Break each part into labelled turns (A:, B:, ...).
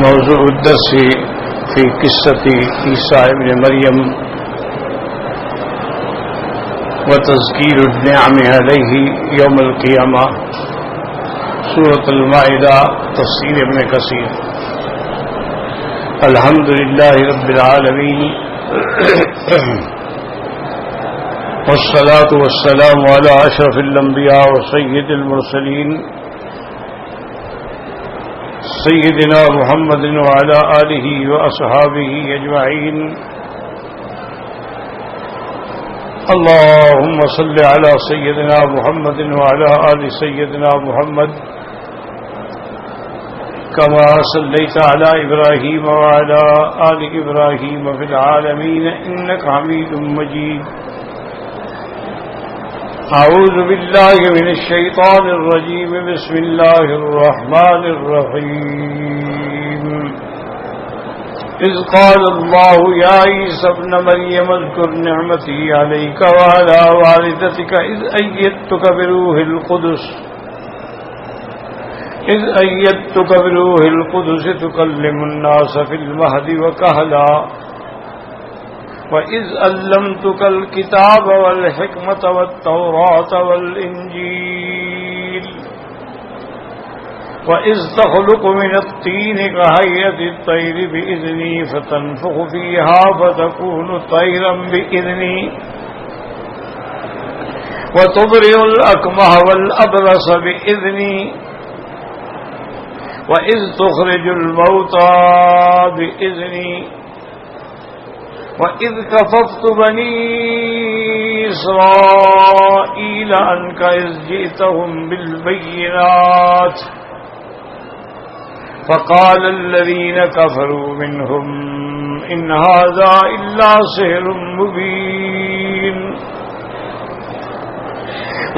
A: موضوع الدرس في قصة عيسى ابن مريم وتذكير النعم عليه يوم القيامة، سورة المائدة، تفسير ابن كثير۔ الحمد لله رب العالمين والصلاة والسلام على أشرف الأنبياء وسيد المرسلين سيدنا محمد وعلى آله وأصحابه أجمعين۔ اللهم صل على سيدنا محمد وعلى آل سيدنا محمد كما صليت على إبراهيم وعلى آل إبراهيم في العالمين إنك حميد مجيد۔ أعوذ بالله من الشيطان الرجيم، بسم الله الرحمن الرحيم۔ إذ قال الله يا عيسى ابن مريم اذكر نعمتي عليك وعلى والدتك إذ أيدتك بروح القدس تكلم الناس في المهد وكهلا، وَإِذْ أَلَّمْتُكَ الْكِتَابَ وَالْحِكْمَةَ وَالتَّوْرَاةَ وَالْإِنْجِيلَ، وَإِذْ تَخْلُقُ مِنَ الطِّينِ كَهَيْئَةِ الطَّيْرِ بِإِذْنِي فَتَنفُخُ فِيهَا فَتَكُونُ طَيْرًا بِإِذْنِي، وَتُبْرِئُ الْأَكْمَهَ وَالْأَبْرَصَ بِإِذْنِي، وَإِذْ تُخْرِجُ الْمَوْتَى بِإِذْنِي، وَإِذْ كَفَفْتُ بَنِي إِسْرَائِيلَ عَنْكَ إِذْ جِئْتَهُم بِالْبَيِّنَاتِ، فَقَالَ الَّذِينَ كَفَرُوا مِنْهُمْ إِنْ هَذَا إِلَّا سِحْرٌ مُبِينٌ۔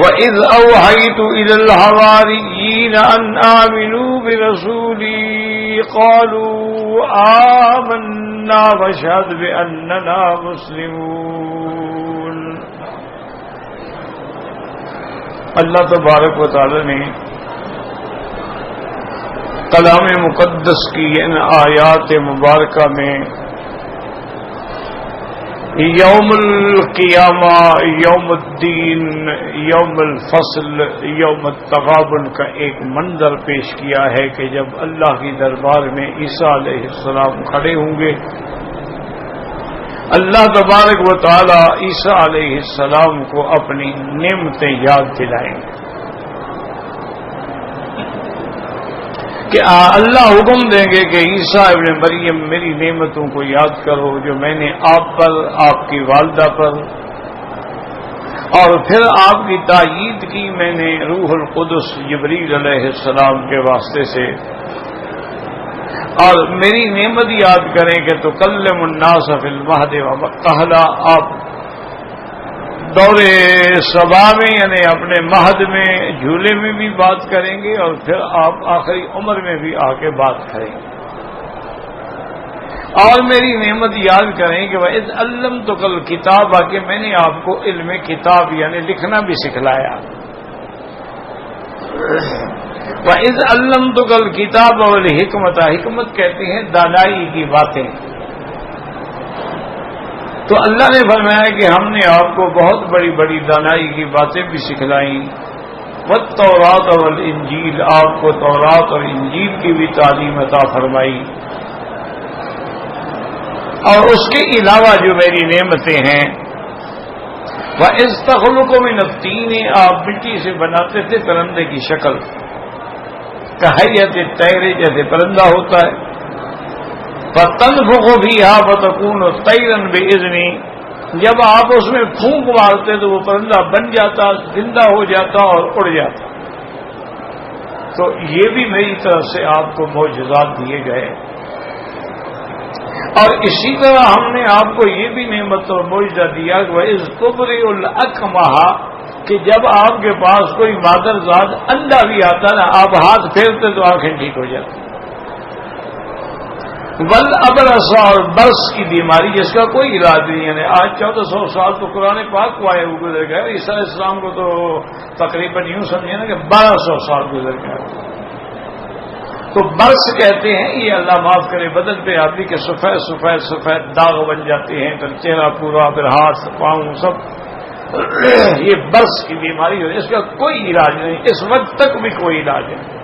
A: وَإِذْ أَوْحَيْتُ إِلَى الْحَوَارِيِّينَ أَنْ آمِنُوا بِرَسُولِي قَالُوا آمَنَّا وَاشْهَدْ بِأَنَّنَا مُسْلِمُونَ۔ اللہ تبارک و تعالی نے کلام مقدس کی ان آیات مبارکہ میں یوم القیامہ، یوم الدین، یوم الفصل، یوم التغابن کا ایک منظر پیش کیا ہے کہ جب اللہ کی دربار میں عیسیٰ علیہ السلام کھڑے ہوں گے، اللہ تبارک و تعالی عیسیٰ علیہ السلام کو اپنی نعمتیں یاد دلائیں گے کہ اللہ حکم دیں گے کہ عیسیٰ ابن مریم میری نعمتوں کو یاد کرو جو میں نے آپ پر، آپ کی والدہ پر، اور پھر آپ کی تائید کی میں نے روح القدس جبریل علیہ السلام کے واسطے سے، اور میری نعمت یاد کریں کہ تکلم الناس فی المہد وکہلا، آپ دور صبا میں یعنی اپنے مہد میں، جھولے میں بھی بات کریں گے، اور پھر آپ آخری عمر میں بھی آ کے بات کریں گے، اور میری نعمت یاد کریں کہ وَإِذْ عَلَّمْتُكَ الْكِتَابَ، کہ میں نے آپ کو علم کتاب یعنی لکھنا بھی سکھلایا، وَإِذْ عَلَّمْتُكَ الْكِتَابَ وَالْحِكْمَةَ، حکمت کہتے ہیں دانائی کی باتیں۔ تو اللہ نے فرمایا کہ ہم نے آپ کو بہت بڑی بڑی دانائی کی باتیں بھی سکھلائیں، والتوراۃ والانجیل، آپ کو تورات اور انجیل کی بھی تعلیم عطا فرمائی، اور اس کے علاوہ جو میری نعمتیں ہیں، وَإِذْ تَخْلُقُ مِنَ الطِّينِ، آپ مٹی سے بناتے تھے پرندے کی شکل، کہیّۃ الطَّیرِ، جیسے پرندہ ہوتا ہے، فَتَنفُخُ فِيهَا فَتَكُونُ طَيْرًا بِإِذْنِي، جب آپ اس میں پھونک مارتے تو وہ پرندہ بن جاتا، زندہ ہو جاتا اور اڑ جاتا۔ تو یہ بھی میری طرف سے آپ کو معجزات دیے گئے، اور اسی طرح ہم نے آپ کو یہ بھی نعمت اور معجزہ دیا کہ وَإِذْ تُبْرِئُ الْأَكْمَحَ، کہ جب آپ کے پاس کوئی مادرزاد اندھا بھی آتا نا، آپ ہاتھ پھیرتے تو آنکھیں ٹھیک ہو جاتی، والابرص، اور برس کی بیماری جس کا کوئی علاج نہیں، یعنی آج 1400 سال تو قرآن پاک کو آئے ہوئے گزر گئے، عیسیٰ علیہ السلام کو تو تقریباً یوں سمجھے نا کہ 1200 سال گزر گئے، تو برس کہتے ہیں یہ اللہ معاف کرے بدن پہ آدمی کے سفید سفید سفید داغ بن جاتے ہیں، پھر چہرہ پورا، پھر ہاتھ پاؤں سب، یہ برس کی بیماری ہے، اس کا کوئی علاج نہیں، اس وقت تک بھی کوئی علاج نہیں۔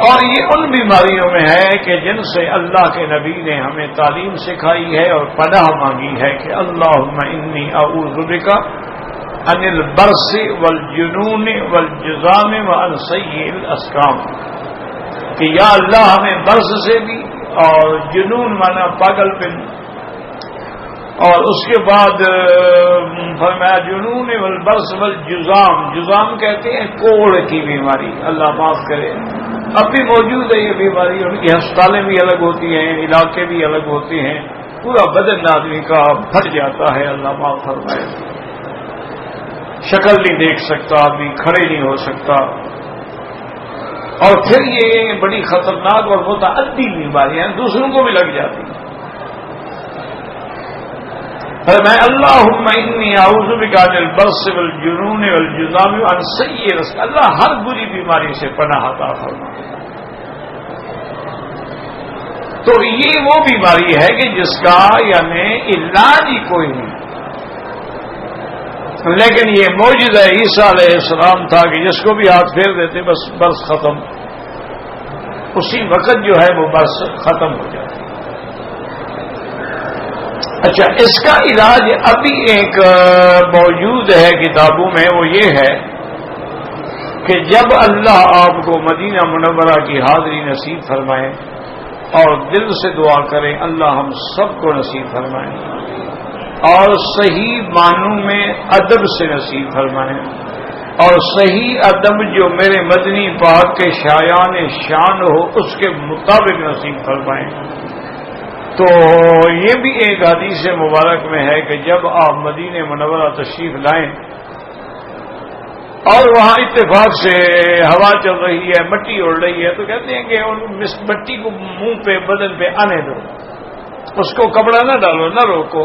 A: اور یہ ان بیماریوں میں ہے کہ جن سے اللہ کے نبی نے ہمیں تعلیم سکھائی ہے اور پناہ مانگی ہے کہ اللہم انی اعوذ بک عن البرص والجنون والجذام وعن سیء الاسقام، کہ یا اللہ ہمیں برص سے بھی، اور جنون مانا پاگل پن، اور اس کے بعد فرمایا جنون والبرص والجذام، جذام کہتے ہیں کوڑ کی بیماری، اللہ معاف کرے، اب بھی موجود ہے یہ بیماری، ان کی ہسپتالیں بھی الگ ہوتی ہیں، علاقے بھی الگ ہوتے ہیں، پورا بدن آدمی کا پھٹ جاتا ہے، اللہ معاف فرمائے، شکل نہیں دیکھ سکتا آدمی، کھڑے نہیں ہو سکتا، اور پھر یہ بڑی خطرناک اور متعدی بیماریاں دوسروں کو بھی لگ جاتی ہیں۔ میں اللہم انی اعوذ بک من البرص والجنون والجذام وعن سیء الاسقام، اللہ ہر بری بیماری سے پناہ عطا فرمائے۔ تو یہ وہ بیماری ہے کہ جس کا یعنی علاج ہی کوئی نہیں، لیکن یہ معجزہ عیسیٰ علیہ السلام تھا کہ جس کو بھی ہاتھ پھیر دیتے بس برس ختم، اسی وقت جو ہے وہ برس ختم ہو جاتی۔ اچھا، اس کا علاج ابھی ایک موجود ہے کتابوں میں، وہ یہ ہے کہ جب اللہ آپ کو مدینہ منورہ کی حاضری نصیب فرمائے اور دل سے دعا کریں اللہ ہم سب کو نصیب فرمائیں، اور صحیح معنوں میں ادب سے نصیب فرمائیں، اور صحیح ادب جو میرے مدنی پاک کے شایان شان ہو اس کے مطابق نصیب فرمائیں۔ تو یہ بھی ایک حدیث مبارک میں ہے کہ جب آپ مدینہ منورہ تشریف لائیں اور وہاں اتفاق سے ہوا چل رہی ہے، مٹی اڑ رہی ہے، تو کہتے ہیں کہ اس مٹی کو منہ پہ بدن پہ آنے دو، اس کو کپڑا نہ ڈالو، نہ روکو،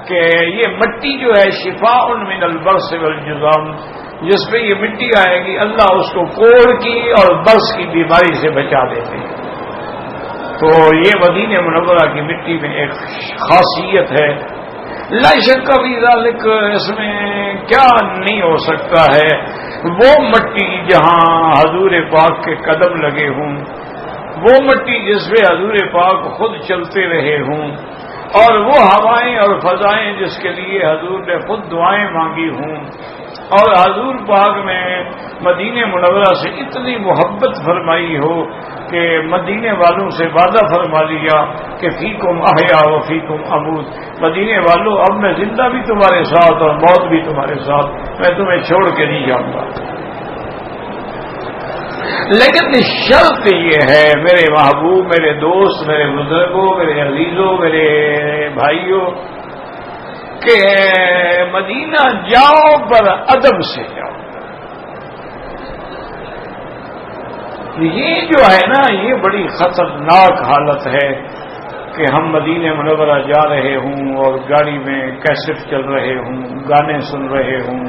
A: کہ یہ مٹی جو ہے شفاء من البرص والجذام، جس پہ یہ مٹی آئے گی اللہ اس کو کوڑ کی اور برص کی بیماری سے بچا دیتے ہیں۔ تو یہ مدینہ منورہ کی مٹی میں ایک خاصیت ہے، لا شک فی ذلک، اس میں کیا نہیں ہو سکتا ہے، وہ مٹی جہاں حضور پاک کے قدم لگے ہوں، وہ مٹی جس پہ حضور پاک خود چلتے رہے ہوں، اور وہ ہوائیں اور فضائیں جس کے لیے حضور نے خود دعائیں مانگی ہوں، اور حضور پاک نے مدینہ منورہ سے اتنی محبت فرمائی ہو کہ مدینے والوں سے وعدہ فرما لیا کہ فیکم احیا و فیکم اموت، مدینے والوں اب میں زندہ بھی تمہارے ساتھ اور موت بھی تمہارے ساتھ، میں تمہیں چھوڑ کے نہیں جاؤں گا۔ لیکن شرط یہ ہے میرے محبوب، میرے دوست، میرے بزرگوں، میرے عزیزوں، میرے بھائیوں، کہ مدینہ جاؤ پر ادب سے جاؤ۔ یہ جو ہے نا یہ بڑی خطرناک حالت ہے کہ ہم مدینہ منورہ جا رہے ہوں اور گاڑی میں کیسٹ چل رہے ہوں، گانے سن رہے ہوں،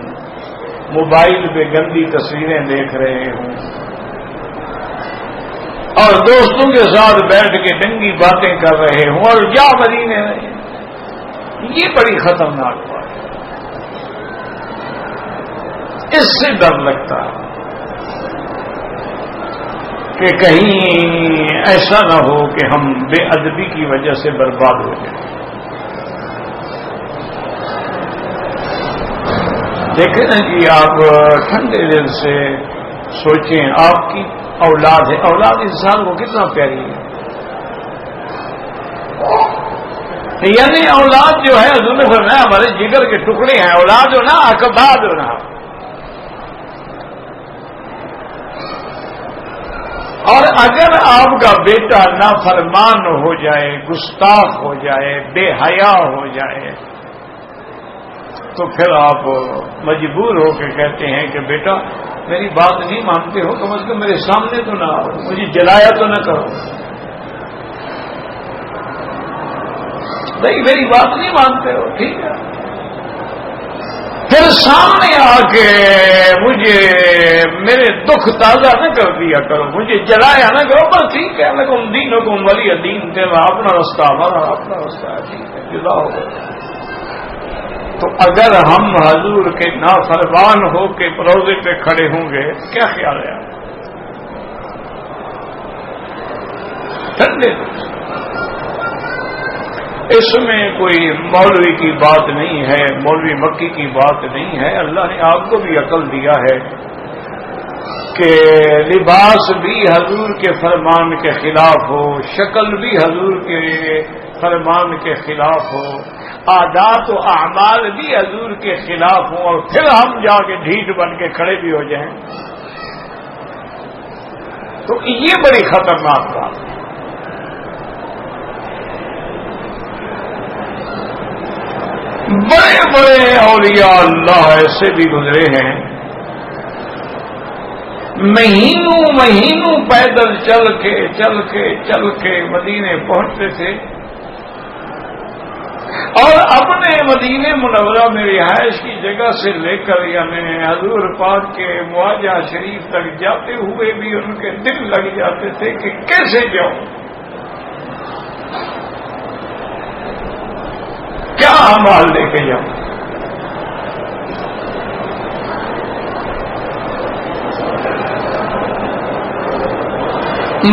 A: موبائل پہ گندی تصویریں دیکھ رہے ہوں، اور دوستوں کے ساتھ بیٹھ کے ڈنگی باتیں کر رہے ہوں، اور جا مدینے میں، یہ بڑی خطرناک بات ہے، اس سے ڈر لگتا ہے کہ کہیں ایسا نہ ہو کہ ہم بے ادبی کی وجہ سے برباد ہو جائیں۔ دیکھیں نا جی، آپ ٹھنڈے دل سے سوچیں، آپ کی اولاد ہے، اولاد انسان کو کتنا پیاری ہے، یعنی اولاد جو ہے حضور نے فرمایا ہمارے جگر کے ٹکڑے ہیں، اولاد ہو نا اقباد ہو نا، اور اگر آپ کا بیٹا نافرمان ہو جائے، گستاخ ہو جائے، بے حیا ہو جائے، تو پھر آپ مجبور ہو کے کہتے ہیں کہ بیٹا میری بات نہیں مانتے ہو، کم از کم میرے سامنے تو نہ آؤ، مجھے جلایا تو نہ کرو، بھائی میری بات نہیں مانتے ہو، ٹھیک ہے، پھر سامنے آ کے مجھے میرے دکھ تازہ نہ کر دیا کرو، مجھے جلایا نہ کرو، بس ٹھیک ہے، لکم دینکم ولی دین، تیرا اپنا رستہ ہمارا اپنا رستہ ہے، ٹھیک ہے، جدا ہو گئے۔ تو اگر ہم حضور کے نافرمان ہو کے روزے پہ کھڑے ہوں گے، کیا خیال ہے آپ؟ ٹھنڈے اس میں کوئی مولوی کی بات نہیں ہے، مولوی مکی کی بات نہیں ہے۔ اللہ نے آپ کو بھی عقل دیا ہے کہ لباس بھی حضور کے فرمان کے خلاف ہو، شکل بھی حضور کے فرمان کے خلاف ہو، عادات و اعمال بھی حضور کے خلاف ہوں، اور پھر ہم جا کے ڈھیٹ بن کے کھڑے بھی ہو جائیں، تو یہ بڑی خطرناک بات ہے۔ بڑے بڑے اولیاء اللہ ایسے بھی گزرے ہیں، مہینوں مہینوں پیدل چل کے مدینے پہنچتے تھے، اور اپنے مدینے منورہ میں رہائش کی جگہ سے لے کر یعنی حضور پاک کے معاجہ شریف تک جاتے ہوئے بھی ان کے دل لگ جاتے تھے کہ کیسے جاؤں، کیا اعمال لے کے جاؤں۔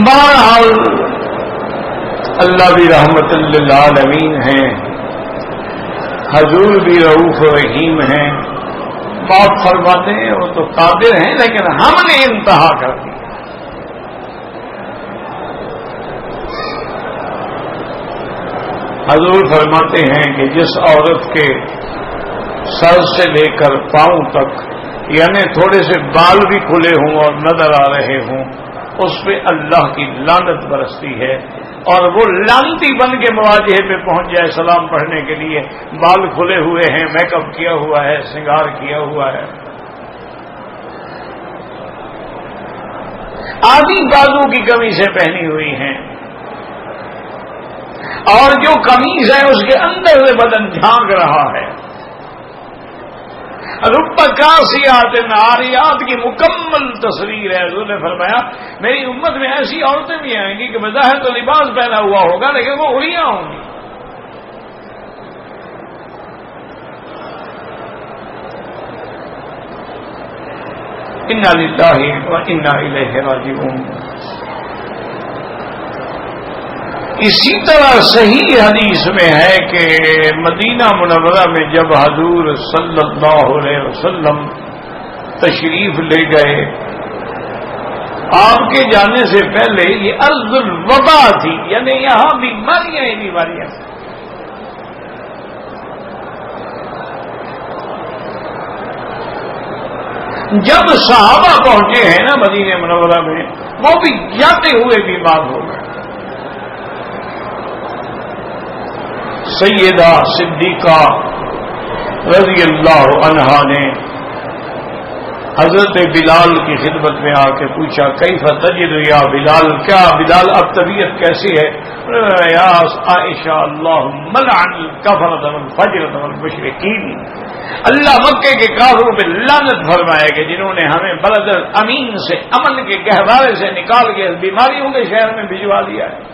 A: بہرحال اللہ بھی رحمت للعالمین ہیں، حضور بھی رؤوف رحیم ہیں، معاف فرماتے ہیں، وہ تو قادر ہیں، لیکن ہم نے انتہا کر دی۔ حضور فرماتے ہیں کہ جس عورت کے سر سے لے کر پاؤں تک یعنی تھوڑے سے بال بھی کھلے ہوں اور نظر آ رہے ہوں، اس پہ اللہ کی لعنت برستی ہے، اور وہ لعنتی بن کے مواجہے پہ پہنچ جائے سلام پڑھنے کے لیے، بال کھلے ہوئے ہیں، میک اپ کیا ہوا ہے، سنگار کیا ہوا ہے، آدھی بازو کی قمیصیں پہنی ہوئی ہیں، اور جو قمیص ہے اس کے اندر سے بدن جھانک رہا ہے، رب کاسیات عاریات کی مکمل تصویر ہے۔ حضور نے فرمایا میری امت میں ایسی عورتیں بھی آئیں گی کہ بظاہر تو لباس پہنا ہوا ہوگا لیکن وہ اڑیاں ہوں گی۔ انا للہ و انا الیہ راجعون۔ اسی طرح صحیح حدیث میں ہے کہ مدینہ منورہ میں جب حضور صلی اللہ علیہ وسلم تشریف لے گئے، آپ کے جانے سے پہلے یہ ارض الوبا تھی، یعنی یہاں بیماریاں ہی بیماریاں۔ جب صحابہ پہنچے ہیں نا مدینہ منورہ میں، وہ بھی جاتے ہوئے بیمار ہو گئے۔ سیدہ صدیقہ رضی اللہ عنہا نے حضرت بلال کی خدمت میں آ کے پوچھا کیف تجد یا بلال، کیا بلال اب طبیعت کیسی ہے؟ یا عائشہ اللہم لعن الکفرۃ والفجرۃ والمشرکین، اللہ مکے کے کافروں پہ لعنت فرمائے کہ جنہوں نے ہمیں بلد امین سے، امن کے گہوارے سے نکال کے بیماریوں کے شہر میں بھجوا دیا ہے۔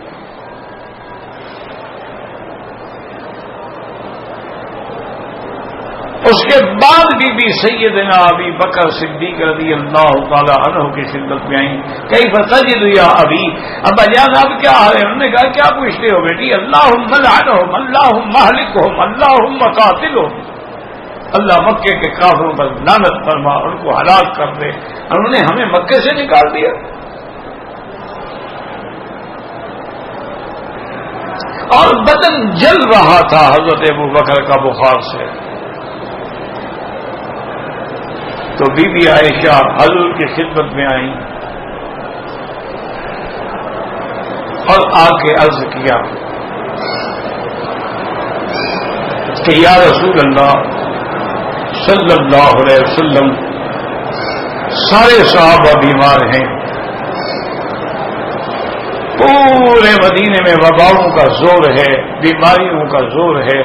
A: اس کے بعد بھی سیدنا ابی بکر صدیق رضی اللہ تعالی عنہ کی خدمت میں آئیں، کیف تجد یا ابی، ابا جان اب کیا حال ہے؟ انہوں نے کہا کیا پوچھتے ہو بیٹی؟ اللہم لعنہم اللہم اہلکہم اللہم قاتلہم، اللہ مکے کے کافروں پر لعنت فرما، ان کو ہلاک کر دے، انہوں نے ہمیں مکے سے نکال دیا۔ اور بدن جل رہا تھا حضرت ابو بکر کا بخار سے۔ تو بی بی عائشہ حضور کی خدمت میں آئیں اور آ کے عرض کیا کہ یا رسول اللہ صلی اللہ علیہ وسلم، سارے صحابہ بیمار ہیں، پورے مدینے میں وباؤں کا زور ہے، بیماریوں کا زور ہے،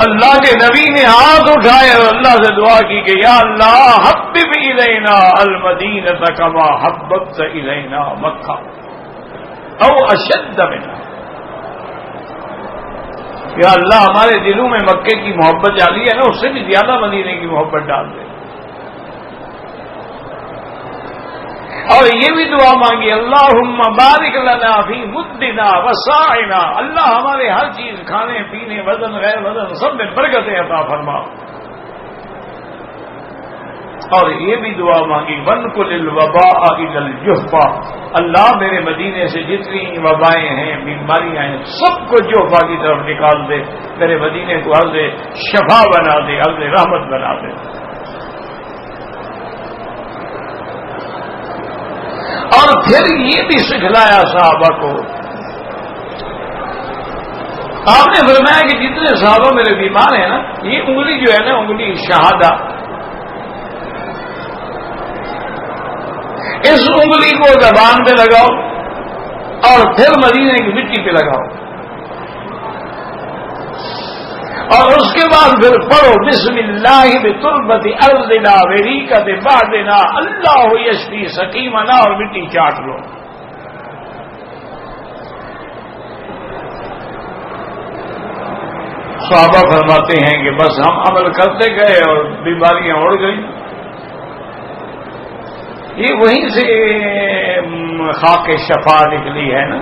A: اللہ کے نبی نے ہاتھ اٹھائے اور اللہ سے دعا کی کہ یا اللہ حبب الینا المدینۃ کما حببت الینا مکہ او اشد منا. یا اللہ ہمارے دلوں میں مکے کی محبت ڈالی ہے نا، اس سے بھی زیادہ مدینے کی محبت ڈال دے. اور یہ بھی دعا مانگی اللہم بارک لنا فی مدنا وساعنا، اللہ ہمارے ہر چیز کھانے پینے وزن غیر وزن سب میں برکتیں عطا فرما. اور یہ بھی دعا مانگی وَنْقُلِ الْوَبَاءَ إِلَى الْجُحْفَةِ، اللہ میرے مدینے سے جتنی وبائیں ہیں بیماریاں ہیں سب کو جحفہ کی طرف نکال دے، میرے مدینے کو ارض شفا بنا دے، ارض رحمت بنا دے. اور پھر یہ بھی سکھلایا صحابہ کو، آپ نے فرمایا کہ جتنے صحابہ میرے بیمار ہیں نا، یہ انگلی جو ہے نا، انگلی شہادہ، اس انگلی کو زبان پہ لگاؤ اور پھر مدینے کی مٹی پہ لگاؤ، اور اس کے بعد پھر پڑھو بسم اللہ بتربت ارضنا وریقت بعدنا اللہ یشفی سقیمنا، اور مٹی چاٹ لو. صحابہ فرماتے ہیں کہ بس ہم عمل کرتے گئے اور بیماریاں اڑ گئی. یہ وہیں سے خاک شفا نکلی ہے نا.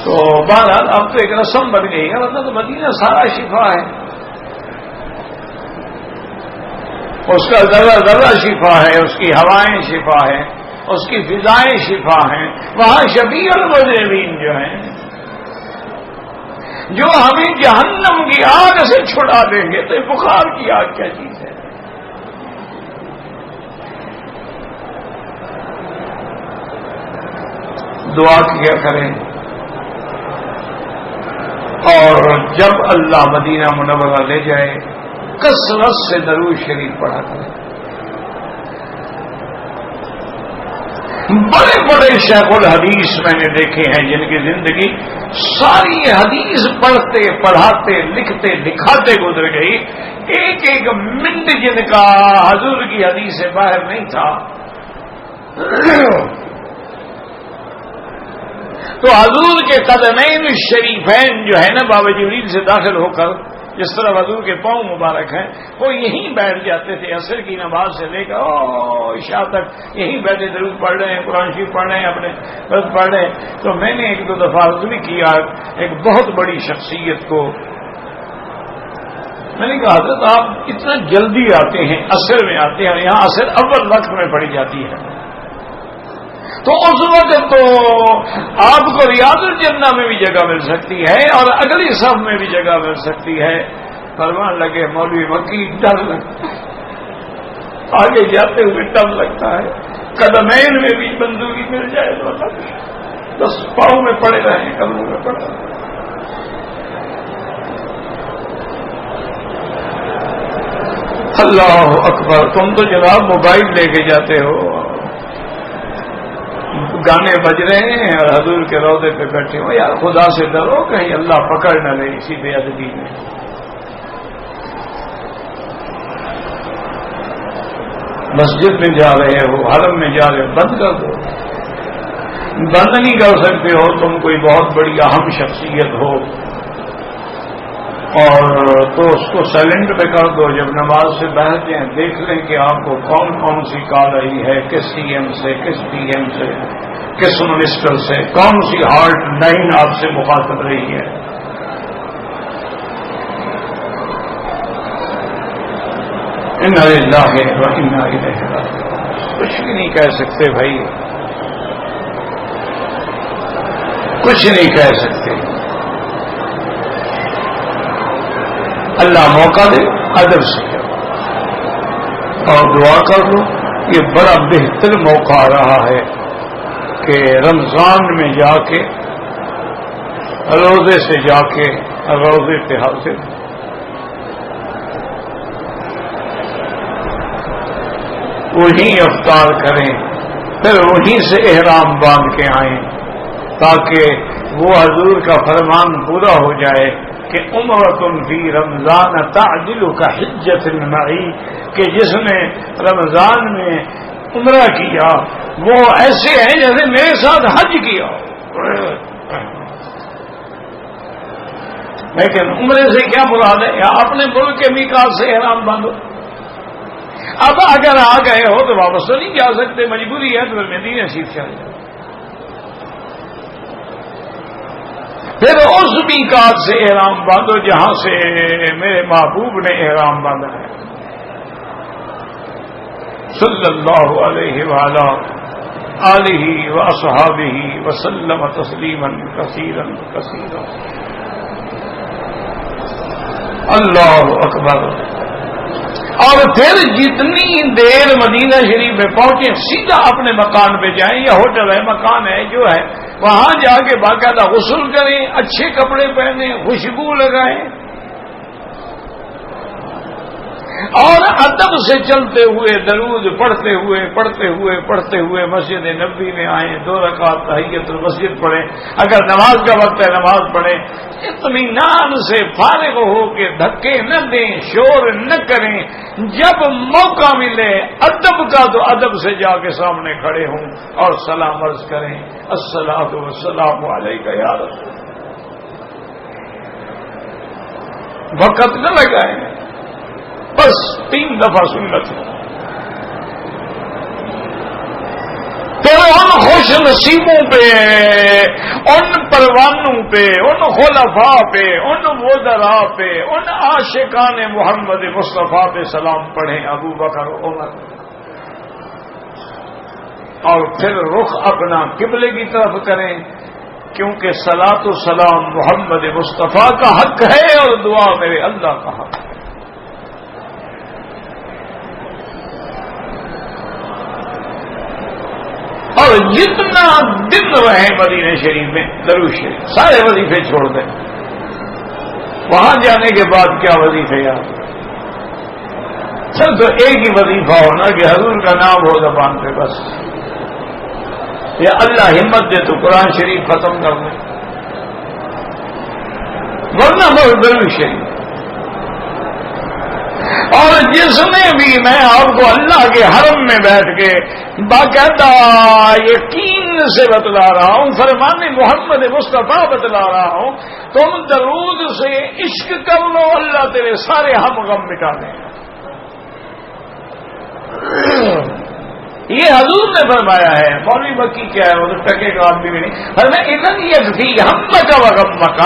A: تو بہرحال اب تو ایک رسم بن گئی ہے، ورنہ تو مدینہ سارا شفا ہے، اس کا ذرہ ذرہ شفا ہے، اس کی ہوائیں شفا ہے، اس کی فضائیں شفا ہیں. وہاں شفیع المذنبین جو ہیں، جو ہمیں جہنم کی آگ سے چھڑا دیں گے، تو بخار کی آگ کیا چیز ہے. دعا کیا کریں، اور جب اللہ مدینہ منورہ لے جائے کثرت سے درود شریف پڑھا کریں. بڑے بڑے شیخ الحدیث میں نے دیکھے ہیں جن کی زندگی ساری حدیث پڑھتے پڑھاتے لکھتے دکھاتے گزر گئی، ایک ایک منٹ جن کا حضور کی حدیث سے باہر نہیں تھا. تو حضور کے قدمین الشریفین جو ہے نا، باب جبریل سے داخل ہو کر جس طرح حضور کے پاؤں مبارک ہیں، وہ یہیں بیٹھ جاتے تھے. عصر کی نماز سے لے کر عشاء تک یہیں بیٹھے درود پڑھ رہے ہیں، قرآن شریف پڑھ رہے ہیں، اپنے ورد پڑھ رہے ہیں. تو میں نے ایک دو دفعہ عرض بھی کیا ایک بہت بڑی شخصیت کو، میں نے کہا حضرت آپ اتنا جلدی آتے ہیں، عصر میں آتے ہیں، یہاں عصر اول وقت میں پڑھی جاتی ہے، تو اس وقت تو آپ کو ریاض الجنہ میں بھی جگہ مل سکتی ہے اور اگلی صف میں بھی جگہ مل سکتی ہے. فرمان لگے مولوی مکی ڈر لگتا ہے، آگے جاتے ہوئے ڈر لگتا ہے، قدمین میں بھی بندوقی مل جائے تو بس پاؤں میں پڑے رہیں، قدموں میں پڑے رہیں. اللہ اکبر. تم تو جناب موبائل لے کے جاتے ہو، گانے بج رہے ہیں اور حضور کے روضے پہ بیٹھے ہو. یار خدا سے ڈرو کہیں اللہ پکڑ نہ لے اسی بے ادبی میں. مسجد میں جا رہے ہو، حرم میں جا رہے ہو، بند کر دو. بند نہیں کر سکتے ہو، تم کوئی بہت بڑی اہم شخصیت ہو اور تو اس کو سائلنٹ پہ کر دو. جب نماز سے بیٹھتے ہیں دیکھ لیں کہ آپ کو کون کون سی کال آئی ہے، کس سی ایم سے، کس پی ایم سے، کس منسٹر سے، کون سی ہارٹ لائن آپ سے مخاطب رہی ہے. انا للہ و انا الیہ راجعون. کچھ بھی نہیں کہہ سکتے بھائی، کچھ نہیں کہہ سکتے. اللہ موقع دے ادب سے اور دعا کر لو. یہ بڑا بہتر موقع آ رہا ہے کہ رمضان میں جا کے روزے سے جا کے روزے پہ حاضر وہیں افطار کریں، پھر وہیں سے احرام باندھ کے آئیں تاکہ وہ حضور کا فرمان پورا ہو جائے کہ عمرۃ فی رمضان تعدل کحجۃ معی، کہ جس نے رمضان میں عمرہ کیا وہ ایسے ہیں جیسے میرے ساتھ حج کیا. لیکن عمرے سے کیا مراد ہے؟ یا اپنے ملک کے میقات سے احرام باندھو. اب اگر آ گئے ہو تو واپس تو نہیں جا سکتے، مجبوری ہے تو پھر مدینہ شریف چلے جاؤ. پھر اس میقات سے احرام باندھو جہاں سے میرے محبوب نے احرام باندھا ہے صلی اللہ علیہ وآلہ آلہ واصحابہ وسلم تسلیما کثیرا کثیرا. اللہ اکبر. اور پھر جتنی دیر مدینہ شریف میں پہنچے سیدھا اپنے مکان پہ جائیں، یا ہوٹل ہے مکان ہے جو ہے وہاں جا کے باقاعدہ غسل کریں، اچھے کپڑے پہنیں، خوشبو لگائیں، اور ادب سے چلتے ہوئے درود پڑھتے ہوئے مسجد نبوی میں آئیں، 2 رکعت تحیۃ المسجد پڑھیں، اگر نماز کا وقت ہے نماز پڑھیں، اطمینان سے فارغ ہو کے دھکے نہ دیں، شور نہ کریں. جب موقع ملے ادب کا تو ادب سے جا کے سامنے کھڑے ہوں اور سلام عرض کریں، الصلاۃ والسلام علیک یا رسول. وقت نہ لگائیں، بس 3 دفعہ سنت ہے. پھر ان خوش نصیبوں پہ، ان پروانوں پہ، ان خلفاء پہ، ان وزراء پہ، ان عاشقان محمد مصطفیٰ پہ سلام پڑھیں، ابو بکر عمر. اور پھر رخ اپنا قبلے کی طرف کریں، کیونکہ صلاۃ و سلام محمد مصطفیٰ کا حق ہے اور دعا میرے اللہ کا حق ہے. اور جتنا دن رہے مدینہ شریف میں درود شریف سارے وظیفے چھوڑ دیں. وہاں جانے کے بعد کیا وظیفے یاد؟ چل تو ایک ہی وظیفہ ہونا کہ حضور کا نام ہو زبان پہ بس، یا اللہ ہمت دے تو قرآن شریف ختم کر دیں، ورنہ بس درود شریف. اور جس نے بھی، میں آپ کو اللہ کے حرم میں بیٹھ کے باقاعدہ یقین سے بتلا رہا ہوں، فرمان محمد مصطفیٰ بتلا رہا ہوں، تم درود سے عشق کر لو، اللہ تیرے سارے ہم غم مٹا دیں. یہ حضور نے فرمایا ہے. مولوی مکی کیا ہے، وہ تو ٹکے کا آدمی بھی نہیں. فرمایا اذن یکفی ہمک و غمک،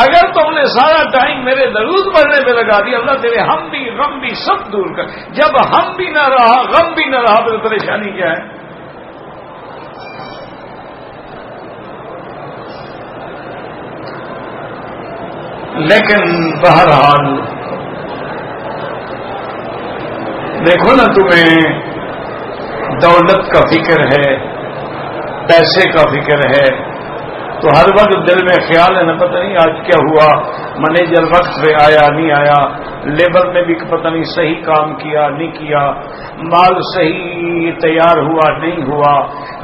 A: اگر تم نے سارا ٹائم میرے درود پڑھنے پہ لگا دیا، اللہ تیرے ہم بھی غم بھی سب دور کر. جب ہم بھی نہ رہا غم بھی نہ رہا تو پریشانی کیا ہے؟ لیکن بہرحال دیکھو نا، تمہیں دولت کا فکر ہے، پیسے کا فکر ہے، تو ہر وقت دل میں خیال ہے نا پتہ نہیں آج کیا ہوا، مینیجر وقت پہ آیا نہیں آیا، لیبر نے بھی پتہ نہیں صحیح کام کیا نہیں کیا، مال صحیح تیار ہوا نہیں ہوا،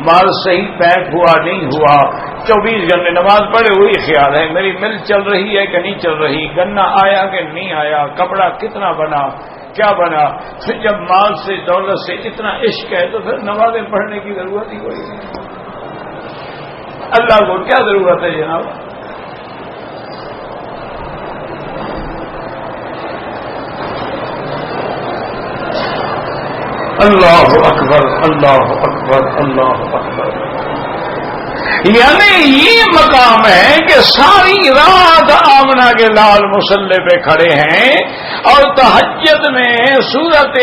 A: مال صحیح پیک ہوا نہیں ہوا. 24 گھنٹے نماز پڑھے ہوئی خیال ہے میری مل چل رہی ہے کہ نہیں چل رہی، گنا آیا کہ نہیں آیا، کپڑا کتنا بنا کیا بنا. پھر جب مال سے دولت سے اتنا عشق ہے تو پھر نمازیں پڑھنے کی ضرورت ہی کوئی نہیں. اللہ کو کیا ضرورت ہے جناب؟ اللہ اکبر اللہ اکبر اللہ اکبر. یعنی یہ مقام ہے کہ ساری رات آمنہ کے لال مصلی پہ کھڑے ہیں اور تہجد میں سورت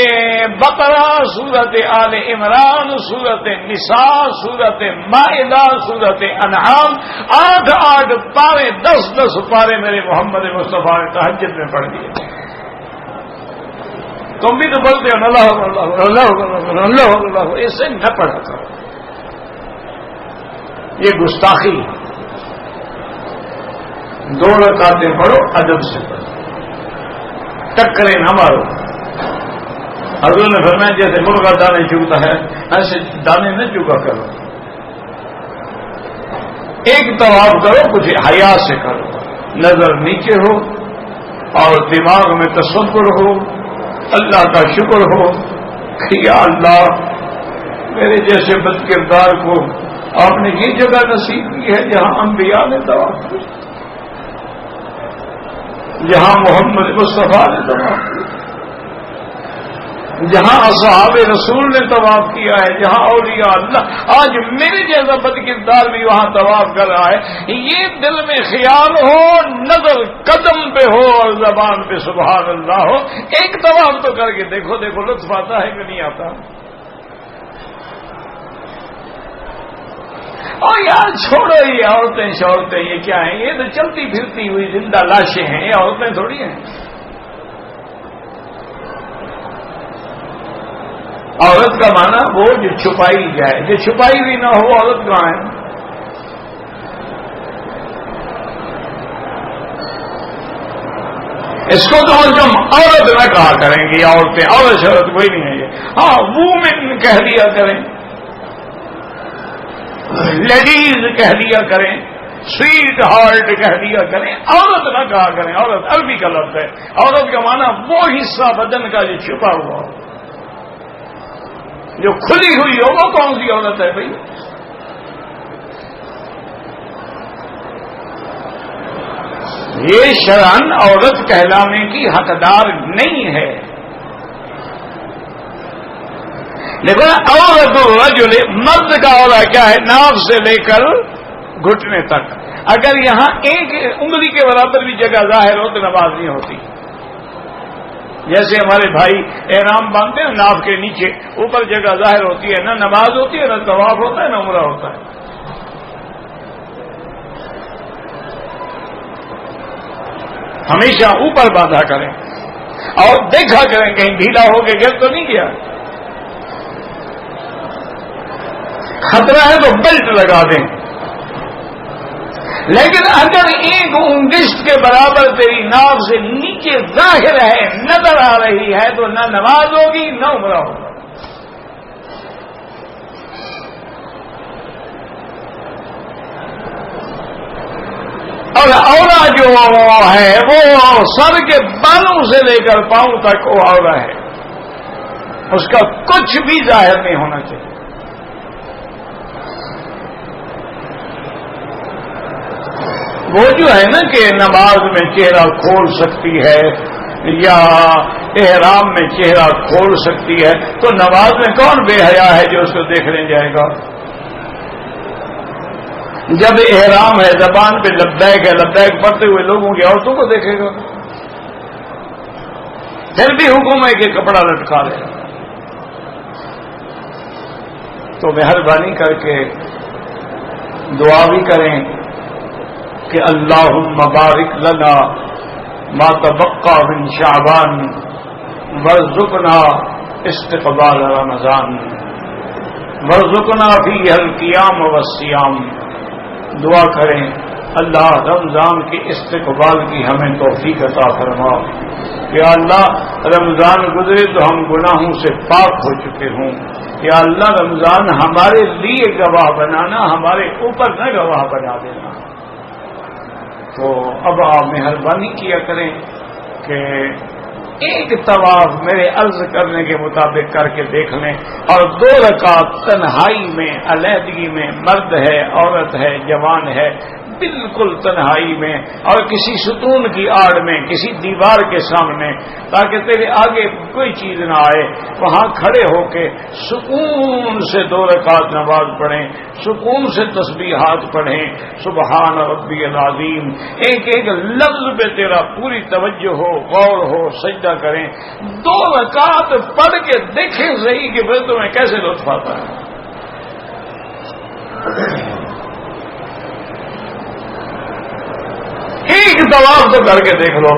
A: بقرہ، سورت آل عمران، سورت نساء، سورت مائدہ، سورت انعام، 8 پارے 10 پارے میرے محمد مصطفیٰ نے تہجد میں پڑھ دیے. تم بھی تو بولتے ہو اللہ اللہ اللہ اللہ اللہ، اس سے نہ پڑھا کرو، یہ گستاخی. 2 رکعتیں پڑھو، ادب سے پڑھو، ٹکریں نہ مارو. حضور نے فرمایا جیسے مرغا دانے چگتا ہے ایسے دانے نہ چگا کرو. ایک طواف کرو، کچھ حیا سے کرو، نظر نیچے ہو، اور دماغ میں تصور ہو، اللہ کا شکر ہو کہ یا اللہ میرے جیسے بد کردار کو آپ نے یہ جگہ نصیب کی ہے جہاں انبیاء نے طواف کیا، جہاں محمد مصطفیٰ نے طواف کیا، جہاں اصحاب رسول نے طواف کیا ہے، جہاں اولیاء اللہ، آج میرے جیسا بد کردار بھی وہاں طواف کر رہا ہے، یہ دل میں خیال ہو، نظر قدم پہ ہو اور زبان پہ سبحان اللہ ہو، ایک طواف تو کر کے دیکھو، لطف آتا ہے کہ نہیں آتا؟ اور یار چھوڑو یہ عورتیں شورتیں، یہ کیا ہیں؟ یہ تو چلتی پھرتی ہوئی زندہ لاشیں ہیں، یہ عورتیں تھوڑی ہیں۔ عورت کا معنی وہ جو چھپائی جائے، جو چھپائی بھی نہ ہو عورت کہاں ہے؟ اس کو تو ہم عورت نہ کہا کریں گے، عورتیں، عورت شورت کوئی نہیں ہے یہ، ہاں وومن کہہ دیا کریں، لیڈیز کہہ دیا کریں، سویٹ ہارٹ کہہ دیا کریں، عورت نہ کہا کریں۔ عورت عربی کا لفظ ہے، عورت کا معنی وہ حصہ بدن کا جو چھپا ہوا ہو، جو کھلی ہوئی ہو، وہ کون سی عورت ہے بھائی؟ یہ شرعن عورت کہلانے کی حقدار نہیں ہے، لیکن عورت الرجل، مرد کا عورا کیا ہے؟ ناف سے لے کر گھٹنے تک، اگر یہاں ایک انگلی کے برابر بھی جگہ ظاہر ہو تو نماز نہیں ہوتی۔ جیسے ہمارے بھائی احرام باندھتے ہیں، ناف کے نیچے اوپر جگہ ظاہر ہوتی ہے، نہ نماز ہوتی ہے، نہ طواف ہوتا ہے، نہ عمرہ ہوتا ہے۔ ہمیشہ اوپر باندھا کریں اور دیکھا کریں کہیں ڈھیلا ہو کے گر تو نہیں گیا، خطرہ ہے تو بیلٹ لگا دیں۔ لیکن اگر ایک انگشت کے برابر تیری ناف سے نیچے ظاہر ہے، نظر آ رہی ہے، تو نہ نماز ہوگی نہ عمرہ ہوگا۔ اور عورا جو ہے وہ سر کے بالوں سے لے کر پاؤں تک وہ عورا ہے، اس کا کچھ بھی ظاہر نہیں ہونا چاہیے۔ وہ جو ہے نا کہ نماز میں چہرہ کھول سکتی ہے یا احرام میں چہرہ کھول سکتی ہے، تو نماز میں کون بے حیا ہے جو اس کو دیکھنے جائے گا؟ جب احرام ہے، زبان پہ لبیک ہے، لبیک پڑھتے ہوئے لوگوں کی عورتوں کو دیکھے گا، پھر بھی حکم ہے کہ کپڑا لٹکا لے۔ تو مہربانی کر کے دعا بھی کریں کہ اللہم بارک لنا ما تبقى من شعبان وارزقنا استقبال رمضان وارزقنا فیہ القیام والصیام۔ دعا کریں اللہ رمضان کے استقبال کی ہمیں توفیق عطا فرما کہ اللہ رمضان گزرے تو ہم گناہوں سے پاک ہو چکے ہوں، یا اللہ رمضان ہمارے لیے گواہ بنانا، ہمارے اوپر نہ گواہ بنا دینا۔ تو اب آپ مہربانی کیا کریں کہ ایک طواف میرے عرض کرنے کے مطابق کر کے دیکھ لیں، اور 2 رکعت تنہائی میں، علیحدگی میں، مرد ہے، عورت ہے، جوان ہے، بالکل تنہائی میں اور کسی ستون کی آڑ میں، کسی دیوار کے سامنے، تاکہ تیرے آگے کوئی چیز نہ آئے، وہاں کھڑے ہو کے سکون سے 2 رکعت نماز پڑھیں، سکون سے تسبیحات پڑھیں، سبحان ربی العظیم، ایک ایک لفظ پہ تیرا پوری توجہ ہو، غور ہو، سجدہ کریں، 2 رکعت پڑھ کے دیکھیں صحیح کہ پھر تمہیں کیسے لطف آتا ہے۔ ایک طواف تو کر کے دیکھ لو،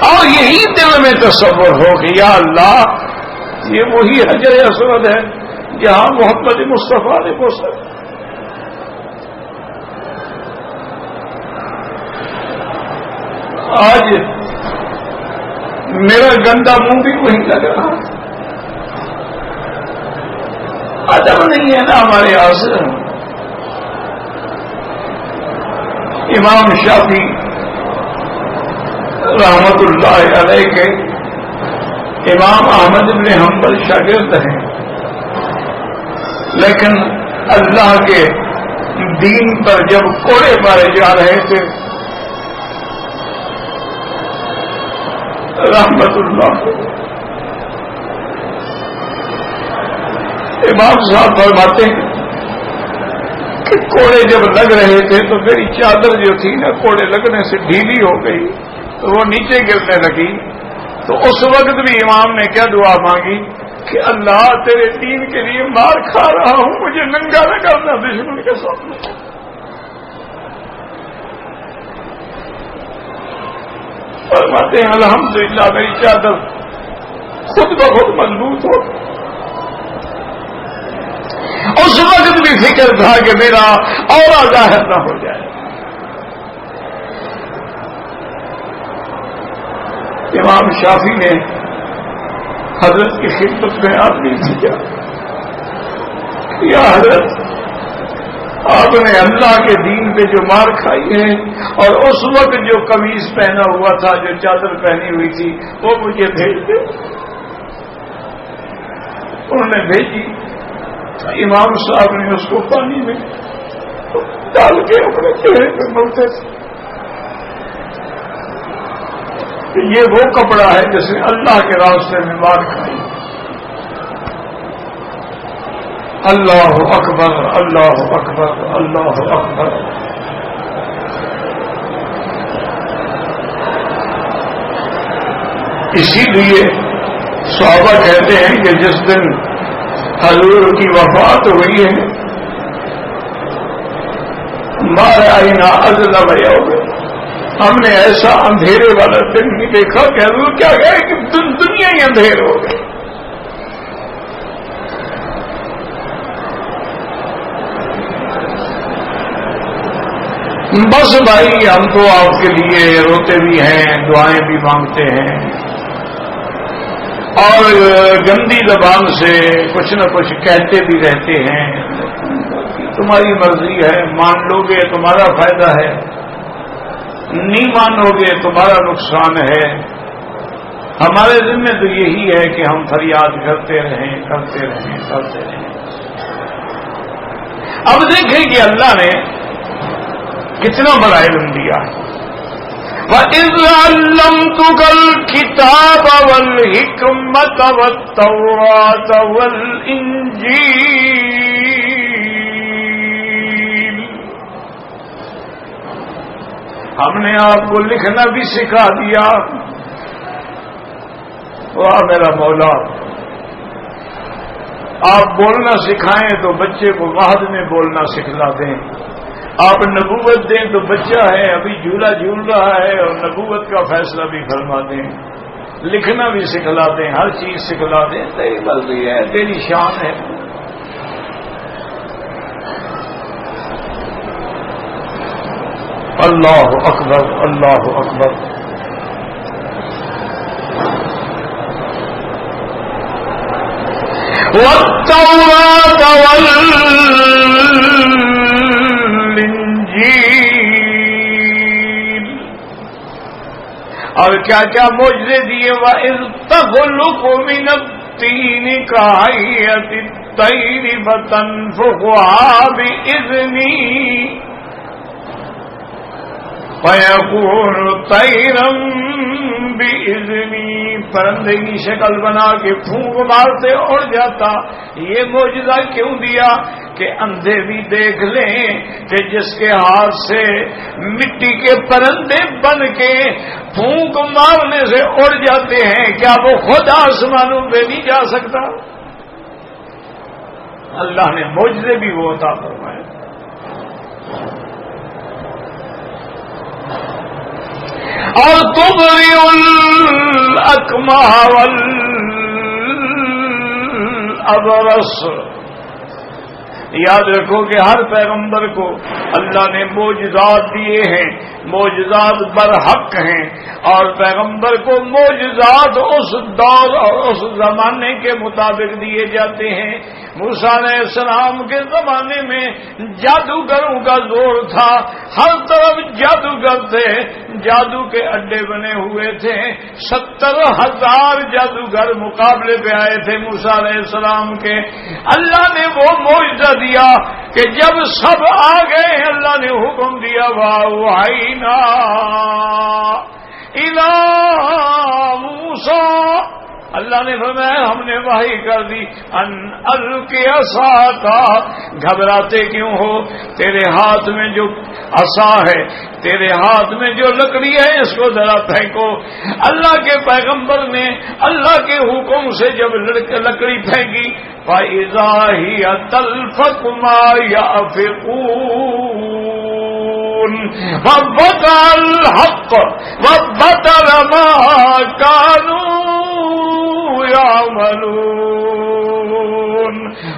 A: اور یہی دل میں تصور ہو کہ یا اللہ یہ وہی حجر اسود ہے جہاں محمد مصطفیٰ نے بوسا۔ آج میرا گندا منہ بھی وہیں لگ رہا، ادب نہیں ہے نا ہمارے یہاں سے۔ امام شافعی رحمت اللہ علیہ کے امام احمد بن حنبل شاگرد ہیں، لیکن اللہ کے دین پر جب کوڑے مارے جا رہے تھے رحمت اللہ، امام صاحب فرماتے ہیں کہ کوڑے جب لگ رہے تھے تو میری چادر جو تھی نا کوڑے لگنے سے ڈھیلی ہو گئی تو وہ نیچے گرنے لگی، تو اس وقت بھی امام نے کیا دعا مانگی کہ اللہ تیرے دین کے لیے مار کھا رہا ہوں، مجھے ننگا نہ کرنا دشمن کے سامنے۔ فرماتے ہیں الحمدللہ میری چادر خود بخود مضبوط ہو۔ اس وقت بھی فکر تھا کہ میرا اور ظاہر نہ ہو جائے۔ امام شافعی نے حضرت کی خدمت میں آدمی کیا یا حضرت آپ نے اللہ کے دین پہ جو مار کھائی ہے اور اس وقت جو قمیص پہنا ہوا تھا، جو چادر پہنی ہوئی تھی، وہ مجھے بھیج دے۔ انہوں نے بھیجی، امام صاحب نے اس کو پانی میں ڈال کے اپنے چہرے پہ ملتے تھے کہ یہ وہ کپڑا ہے جس نے اللہ کے راستے میں مار کھائی۔ اللہ اکبر اللہ اکبر اللہ اکبر۔ اسی لیے صحابہ کہتے ہیں کہ جس دن حضور کی وفات ہوئی ہے مارے آئینہ اظلم یوم، ہم نے ایسا اندھیرے والا دن نہیں دیکھا کہ حضور کیا گئے کہ دنیا ہی اندھیر ہو گئی۔ بس بھائی ہم تو آپ کے لیے روتے بھی ہیں، دعائیں بھی مانگتے ہیں، اور گندی زبان سے کچھ نہ کچھ کہتے بھی رہتے ہیں۔ تمہاری مرضی ہے، مان لو گے تمہارا فائدہ ہے، نہیں مانو گے تمہارا نقصان ہے۔ ہمارے ذمہ تو یہی ہے کہ ہم فریاد کرتے رہیں کرتے رہیں کرتے رہیں۔ اب دیکھیں کہ اللہ نے کتنا بڑا علم دیا ہے۔ وَإِذْ عَلَّمْتُكَ الْكِتَابَ وَالْحِكْمَةَ وَالتَّوْرَاةَ وَالْإِنْجِيلَ، ہم نے آپ کو لکھنا بھی سکھا دیا۔ واہ میرا مولا، آپ بولنا سکھائیں تو بچے کو مہد میں بولنا سکھلا دیں، آپ نبوت دیں تو بچہ ہے ابھی جھولا جھول رہا ہے اور نبوت کا فیصلہ بھی فرما دیں، لکھنا بھی سکھلا دیں، ہر چیز سکھلا دیں، تیری مرضی ہے، تیری شان ہے۔ اللہ اکبر اللہ اکبر۔ وَالتَّوْرَاةَ وَالْإِنْجِيلَ، اور کیا کیا معجزے دیے۔ وَإِذْ تَخْلُقُ مِنَ الطِّينِ كَهَيْئَةِ الطَّيْرِ فَتَنفُخُهَا بِإِذْنِي فَيَكُونُ طَيْرًا بِإِذْنِي، پرندے کی شکل بنا کے پھونک مارتے اڑ جاتا۔ یہ معجزہ کیوں دیا کہ اندھے بھی دیکھ لیں کہ جس کے ہاتھ سے مٹی کے پرندے بن کے پھونک مارنے سے اڑ جاتے ہیں، کیا وہ خود آسمانوں پہ نہیں جا سکتا؟ اللہ نے معجزے بھی وہ عطا فرمائے۔ اور تبرئ الاکمہ والابرص، یاد رکھو کہ ہر پیغمبر کو اللہ نے معجزات دیے ہیں معجزات برحق ہیں، اور پیغمبر کو معجزات اس دور اور اس زمانے کے مطابق دیے جاتے ہیں۔ موسیٰ علیہ السلام کے زمانے میں جادوگروں کا زور تھا، ہر طرف جادوگر تھے، جادو کے اڈے بنے ہوئے تھے، 70,000 جادوگر مقابلے پہ آئے تھے موسیٰ علیہ السلام کے۔ اللہ نے وہ معجزہ دیا کہ جب سب آ گئے اللہ نے حکم دیا وَأَوْحَيْنَا إِلَىٰ مُوسَىٰ، اللہ نے فرمایا ہم نے وحی کر دی ان القی عصاک، گھبراتے کیوں ہو، تیرے ہاتھ میں جو عصا ہے، تیرے ہاتھ میں جو لکڑی ہے، اس کو ذرا پھینکو۔ اللہ کے پیغمبر نے اللہ کے حکم سے جب لکڑی پھینکی فَإِذَا هِيَ تَلْفَقُ مَا يَأْفِكُونَ وَبَطَلَ الْحَقَّ وَبَطَلَ مَا كَانُوا يَعْمَلُونَ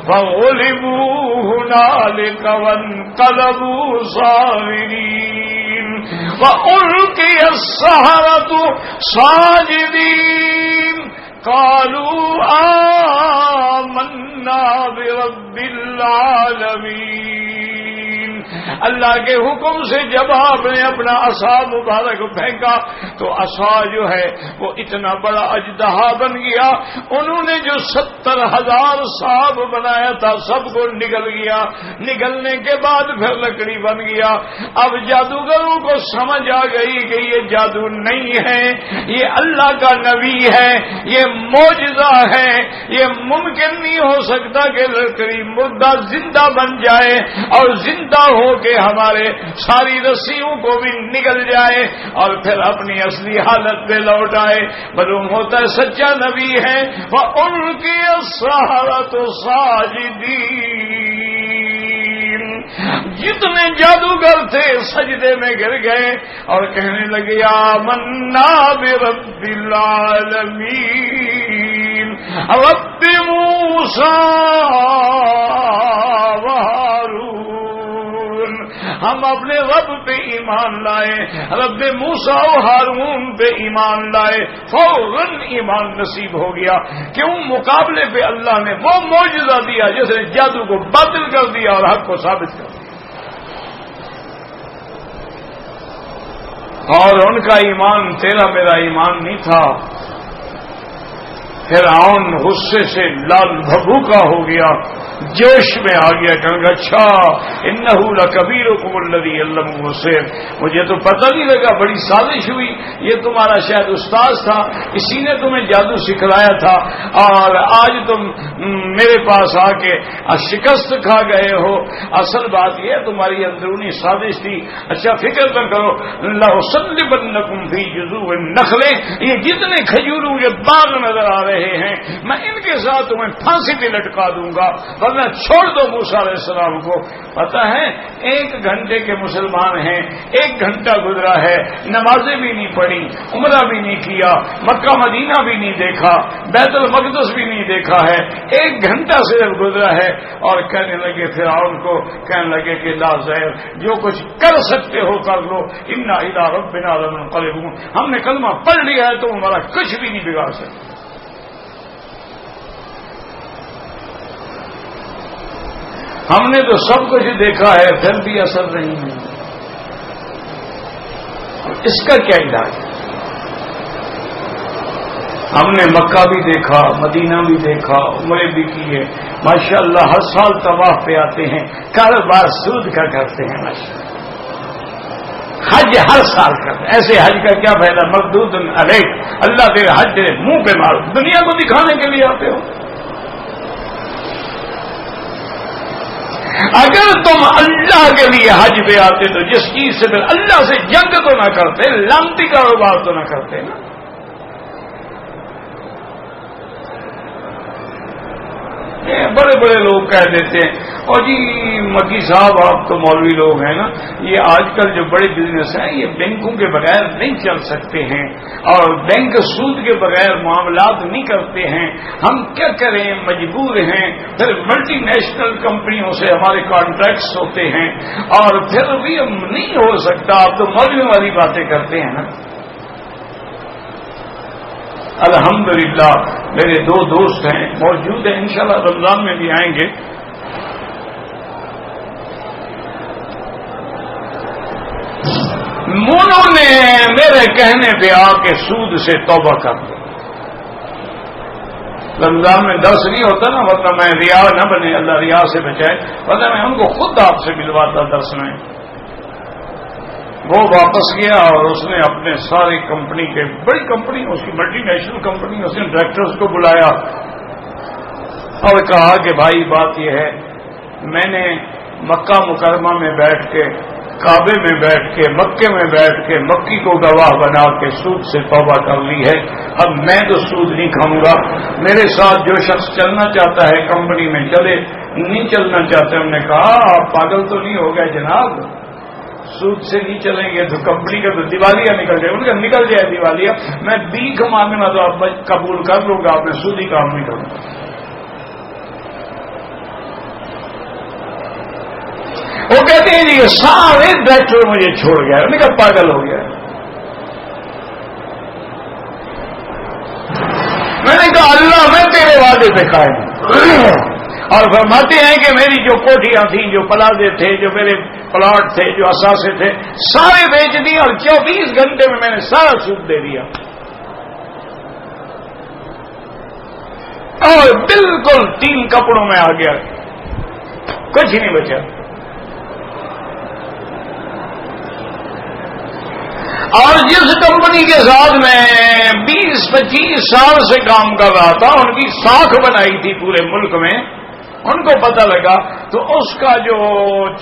A: فَغُلِبُوا هُنَالِكَ وَانقَلَبُوا صَاغِرِينَ وَأُلْقِيَ السَّحَرَةُ سَاجِدِينَ قَالُوا آمَنَّا بِرَبِّ الْعَالَمِينَ۔ اللہ کے حکم سے جب آپ نے اپنا عصا مبارک پھینکا تو عصا جو ہے وہ اتنا بڑا اژدہا بن گیا، انہوں نے جو 70,000 سانپ بنایا تھا سب کو نگل گیا، نگلنے کے بعد پھر لکڑی بن گیا۔ اب جادوگروں کو سمجھ آ گئی کہ یہ جادو نہیں ہے، یہ اللہ کا نبی ہے، یہ معجزہ ہے، یہ ممکن نہیں ہو سکتا کہ لکڑی مردہ زندہ بن جائے اور زندہ ہو کہ ہمارے ساری رسیوں کو بھی نگل جائے اور پھر اپنی اصلی حالت پہ لوٹ آئے۔ معلوم ہوتا ہے سچا نبی ہے۔ وَأُلْقِيَ السَّحَرَةُ سَاجِدِينَ، جتنے جادوگر تھے سجدے میں گر گئے اور کہنے لگے آمنا برب العالمین رب موسیٰ وہارون، ہم اپنے رب پہ ایمان لائے، رب موسیٰ و ہارون پہ ایمان لائے، فوراً ایمان نصیب ہو گیا۔ کیوں؟ مقابلے پہ اللہ نے وہ معجزہ دیا جس نے جادو کو باطل کر دیا اور حق کو ثابت کر دیا۔ اور ان کا ایمان تیرا میرا ایمان نہیں تھا۔ فرعون غصے سے لال بھبوکا ہو گیا، جوش میں آ گیا، کہنے لگا اچھا انہ لکبیرکم الذی علمکم السحر، مجھے تو پتہ نہیں لگا، بڑی سازش ہوئی، یہ تمہارا شاید استاذ تھا، اسی نے تمہیں جادو سکھلایا تھا اور آج تم میرے پاس آ کے شکست کھا گئے ہو۔ اصل بات یہ تمہاری اندرونی سازش تھی۔ اچھا فکر نہ کرو، لأصلبنکم فی جذوع النخل، یہ جتنے کھجوروں کے باغ نظر آ رہے ہیں میں ان کے ساتھ تمہیں پھانسی پہ لٹکا دوں گا، ورنہ چھوڑ دو موسیٰ علیہ السلام کو۔ پتہ ہے 1 گھنٹے کے مسلمان ہیں، 1 گھنٹہ گزرا ہے، نمازیں بھی نہیں پڑھی، عمرہ بھی نہیں کیا، مکہ مدینہ بھی نہیں دیکھا، بیت المقدس بھی نہیں دیکھا ہے، 1 گھنٹہ صرف گزرا ہے اور کہنے لگے فرعون کو، کہنے لگے کہ لا زہر، جو کچھ کر سکتے ہو کر لو، انا الی ربنا لمنقلبون، ہم نے کلمہ پڑھ لیا ہے تو ہمارا کچھ بھی نہیں بگاڑ سکتے۔ ہم نے تو سب کچھ دیکھا ہے پھر بھی اثر نہیں ہے، اس کا کیا علاج ہے؟ ہم نے مکہ بھی دیکھا، مدینہ بھی دیکھا، عمرے بھی کیے، ماشاءاللہ ہر سال طواف پہ آتے ہیں، کاروبار سود کا کرتے ہیں، ماشاءاللہ حج ہر سال کرتے ہیں۔ ایسے حج کا کیا فائدہ؟ مردود علیک، اللہ تیرے حج تیرے منہ پہ مارو، دنیا کو دکھانے کے لیے آتے ہو۔ اگر تم اللہ کے لیے حج پہ آتے تو جس چیز سے پھر اللہ سے جنگ تو نہ کرتے، لانتی کاروبار تو نہ کرتے نا۔ یہ بڑے بڑے لوگ کہہ دیتے ہیں اور جی مکی صاحب آپ تو مولوی لوگ ہیں نا، یہ آج کل جو بڑے بزنس ہیں یہ بینکوں کے بغیر نہیں چل سکتے ہیں اور بینک سود کے بغیر معاملات نہیں کرتے ہیں، ہم کیا کریں مجبور ہیں، پھر ملٹی نیشنل کمپنیوں سے ہمارے کانٹریکٹس ہوتے ہیں اور پھر بھی ہم نہیں ہو سکتا، آپ تو مولوی والی باتیں کرتے ہیں نا۔ الحمدللہ میرے دو دوست ہیں موجود ہیں، انشاءاللہ رمضان میں بھی آئیں گے، انہوں نے میرے کہنے پہ آ کے سود سے توبہ کر دی۔ رمضان میں درس نہیں ہوتا نا، ورنہ میں ریا نہ بنے، اللہ ریا سے بچائے، ورنہ میں ان کو خود آپ سے ملواتا درس میں۔ وہ واپس گیا اور اس نے اپنے ساری کمپنی کے، بڑی کمپنی اس کی ملٹی نیشنل کمپنی، اس نے ڈائریکٹرز کو بلایا اور کہا کہ بھائی بات یہ ہے، میں نے مکہ مکرمہ میں بیٹھ کے، کعبے میں بیٹھ کے، مکے میں بیٹھ کے، مکی کو گواہ بنا کے سود سے توبہ کر لی ہے، اب میں تو سود نہیں کھاؤں گا، میرے ساتھ جو شخص چلنا چاہتا ہے کمپنی میں چلے، نہیں چلنا چاہتے۔ ہم نے کہا آپ پاگل تو نہیں ہو گئے جناب، سود سے نہیں چلیں گے تو کمپنی کا تو دیوالیہ نکل جائے، ان کا نکل جائے دیوالیہ، میں بھیک مانگنا تو آپ قبول کر لوں گا، آپ نے سودی کام نہیں کروں گا۔ وہ کہتے ہیں جی یہ سارے ڈائریکٹر مجھے چھوڑ گیا، انہوں نے کہا پاگل ہو گیا۔ میں نے کہا اللہ میں تیرے وعدے پہ قائم ہوں، اور فرماتے ہیں کہ میری جو کوٹیاں تھیں، جو پلازے تھے، جو میرے پلاٹ تھے، جو اثاثے تھے، سارے بیچ دیے اور 24 گھنٹے میں نے سارا سود دے دیا اور بالکل 3 کپڑوں میں آ گیا، کچھ نہیں بچا۔ اور جس کمپنی کے ساتھ میں 20-25 سال سے کام کر رہا تھا، ان کی ساکھ بنائی تھی پورے ملک میں، ان کو پتہ لگا تو اس کا جو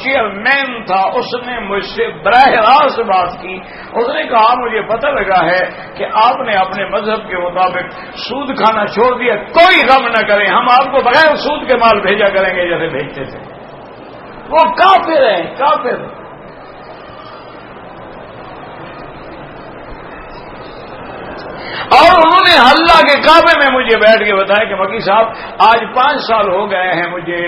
A: چیئرمین تھا اس نے مجھ سے براہ راست بات کی، اس نے کہا مجھے پتہ لگا ہے کہ آپ نے اپنے مذہب کے مطابق سود کھانا چھوڑ دیا، کوئی غم نہ کریں، ہم آپ کو بغیر سود کے مال بھیجا کریں گے جیسے بھیجتے تھے۔ وہ کافر ہیں، کافر۔ اور انہوں نے اللہ کے کعبے میں مجھے بیٹھ کے بتایا کہ مکی صاحب آج 5 سال ہو گئے ہیں مجھے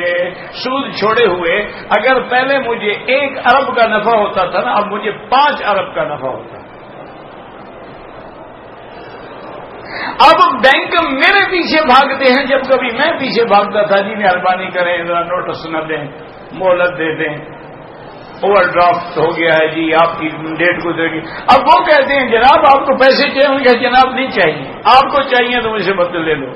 A: سود چھوڑے ہوئے، اگر پہلے مجھے 1 ارب کا نفع ہوتا تھا نا، اب مجھے 5 ارب کا نفع ہوتا ہے۔ اب بینک میرے پیچھے بھاگتے ہیں، جب کبھی میں پیچھے بھاگتا تھا جی مہربانی کریں ذرا نوٹس نہ دیں، مہلت دے دیں، اوور ڈرافٹ ہو گیا ہے جی، آپ کی ڈیٹ گزرے گی۔ اب وہ کہتے ہیں جناب آپ کو پیسے چاہیے، ان کہ جناب نہیں چاہیے، آپ کو چاہیے تو مجھ سے بدل لے لو۔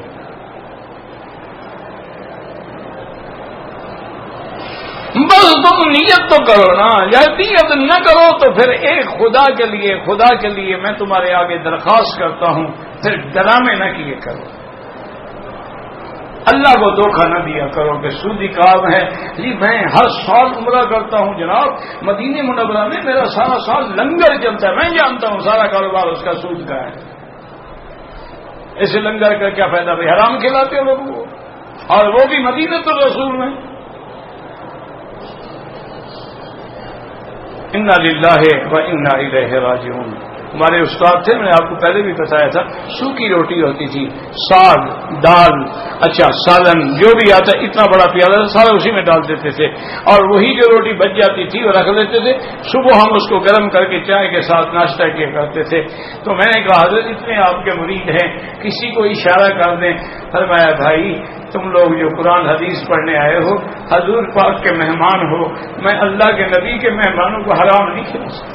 A: بس تم نیت تو کرو نا، یا نیت نہ کرو تو پھر ایک خدا کے لیے میں تمہارے آگے درخواست کرتا ہوں، پھر ڈرامے نہ کیے کرو، اللہ کو دھوکہ نہ دیا کرو کہ سودی کام ہے جی میں ہر سال عمرہ کرتا ہوں جناب، مدینہ منورہ میں میرا سارا سال لنگر چلتا ہے، میں جانتا ہوں سارا کاروبار اس کا سود کا ہے، اس لنگر کا کیا فائدہ بھائی، حرام کھلاتے ہو لوگوں کو، اور وہ بھی مدینہ الرسول میں۔ انا للہ و انا الیہ راجعون۔ ہمارے استاد تھے، میں نے آپ کو پہلے بھی بتایا تھا، سوکھی روٹی ہوتی تھی، ساگ، دال، اچھا سالن، جو بھی آتا اتنا بڑا پیالہ سارا اسی میں ڈال دیتے تھے، اور وہی جو روٹی بچ جاتی تھی وہ رکھ لیتے تھے، صبح ہم اس کو گرم کر کے چائے کے ساتھ ناشتہ کیا کرتے تھے۔ تو میں نے کہا حضرت اتنے آپ کے مرید ہیں، کسی کو اشارہ کر دیں۔ فرمایا بھائی تم لوگ جو قرآن حدیث پڑھنے آئے ہو، حضور پاک کے مہمان ہو، میں اللہ کے نبی کے مہمانوں کو حرام نہیں کھلا سکتا،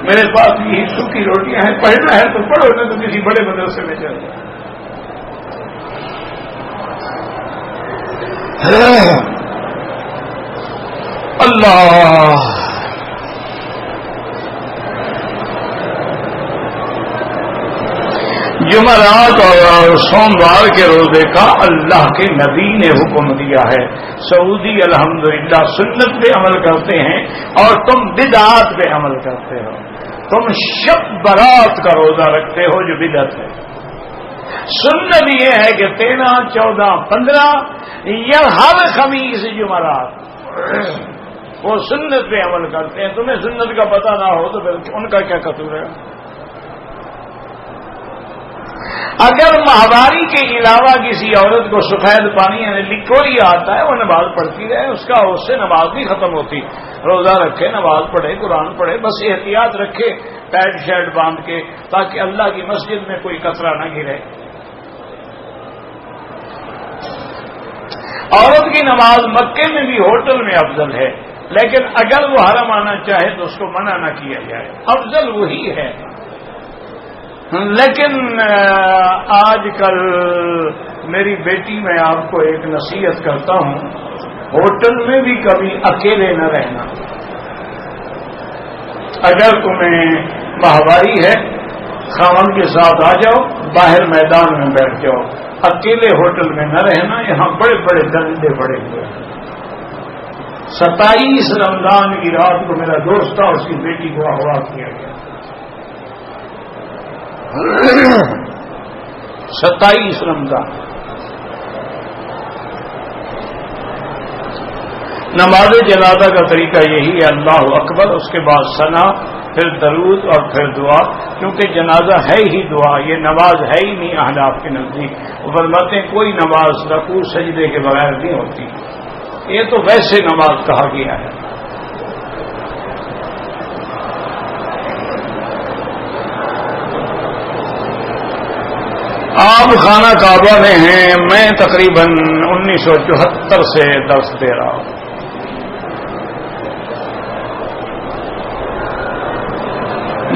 A: میرے پاس یہی سوکھی روٹیاں ہیں، پڑھنا ہے تو پڑھو، نہ تو کسی بڑے مدرسے میں چل جائے۔ اللہ جمعرات اور سوموار کے روزے کا اللہ کے نبی نے حکم دیا ہے۔ سعودی الحمدللہ سنت پہ عمل کرتے ہیں اور تم بدعات پہ عمل کرتے ہو، تم شب برات کا روزہ رکھتے ہو جو بدعت ہے، سنت یہ ہے کہ 13, 14, 15 یا ہر خمیس جمعرات وہ سنت پہ عمل کرتے ہیں. تمہیں سنت کا پتہ نہ ہو تو پھر ان کا کیا قصور ہے؟ اگر ماہواری کے علاوہ کسی عورت کو سفید پانی یعنی لکوری آتا ہے وہ نماز پڑھتی رہے, اس سے نماز نہیں ختم ہوتی. روزہ رکھے, نماز پڑھے, قرآن پڑھے, بس احتیاط رکھے پینٹ شرٹ باندھ کے تاکہ اللہ کی مسجد میں کوئی قطرہ نہ گرے. عورت کی نماز مکے میں بھی ہوٹل میں افضل ہے, لیکن اگر وہ حرم آنا چاہے تو اس کو منع نہ کیا جائے, افضل وہی ہے. لیکن آج کل میری بیٹی میں آپ کو ایک نصیحت کرتا ہوں, ہوٹل میں بھی کبھی اکیلے نہ رہنا. اگر تمہیں ماہواری ہے خاوند کے ساتھ آ جاؤ, باہر میدان میں بیٹھ جاؤ, اکیلے ہوٹل میں نہ رہنا. یہاں بڑے بڑے ڈنڈے پڑے ہوئے. 27 رمضان کی رات کو میرا دوست تھا, اس کی بیٹی کو اغوا کیا گیا. 27 رمضان. نماز جنازہ کا طریقہ یہی ہے, اللہ اکبر, اس کے بعد ثنا, پھر درود اور پھر دعا, کیونکہ جنازہ ہے ہی دعا, یہ نماز ہے ہی نہیں احناف کے نزدیک. وہ فرماتے ہیں کوئی نماز رکوع سجدے کے بغیر نہیں ہوتی, یہ تو ویسے نماز کہا گیا ہے. آپ خانہ کعبہ میں ہیں, میں تقریباً 1974 سے درس دے رہا ہوں.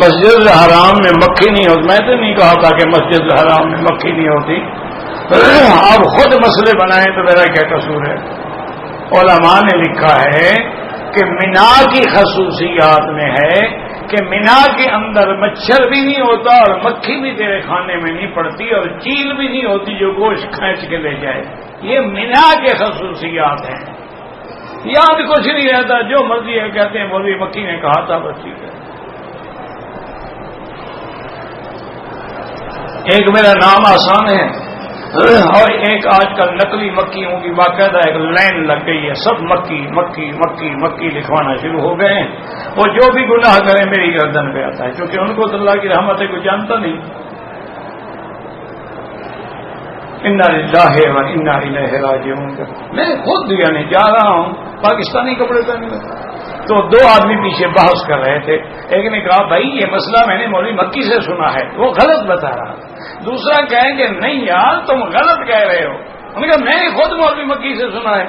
A: مسجد الحرام میں مکھی نہیں ہوتی. میں تو نہیں کہا تھا کہ مسجد الحرام میں مکھی نہیں ہوتی, آپ خود مسئلے بنائیں تو میرا کیا قصور ہے. علماء نے لکھا ہے کہ مینا کی خصوصیات میں ہے کہ مینا کے اندر مچھر بھی نہیں ہوتا اور مکھی بھی تیرے کھانے میں نہیں پڑتی اور چیل بھی نہیں ہوتی جو گوشت کھینچ کے لے جائے. یہ مینا کے خصوصیات ہیں. یاد کچھ نہیں رہتا, جو مرضی ہے کہتے ہیں مولوی مکی نے کہا تھا, بس ٹھیک ہے. ایک میرا نام آسان ہے اور ایک آج کل نقلی مکیوں کی باقاعدہ ایک لائن لگ گئی ہے, سب مکی مکی مکی مکی لکھوانا شروع ہو گئے ہیں. وہ جو بھی گناہ کرے میری گردن پہ آتا ہے, کیونکہ ان کو تو اللہ کی رحمت ہے, کوئی جانتا نہیں. انا للہ و انا الیہ راجعون. میں خود یعنی جا رہا ہوں پاکستانی کپڑے پہنے میں, تو 2 آدمی پیچھے بحث کر رہے تھے. ایک نے کہا بھائی یہ مسئلہ میں نے مولوی مکی سے سنا ہے, وہ غلط بتا رہا. دوسرا کہیں کہ نہیں یار تم غلط کہہ رہے ہو. انہوں نے کہا میں نے خود مولوی مکی سے سنا ہے.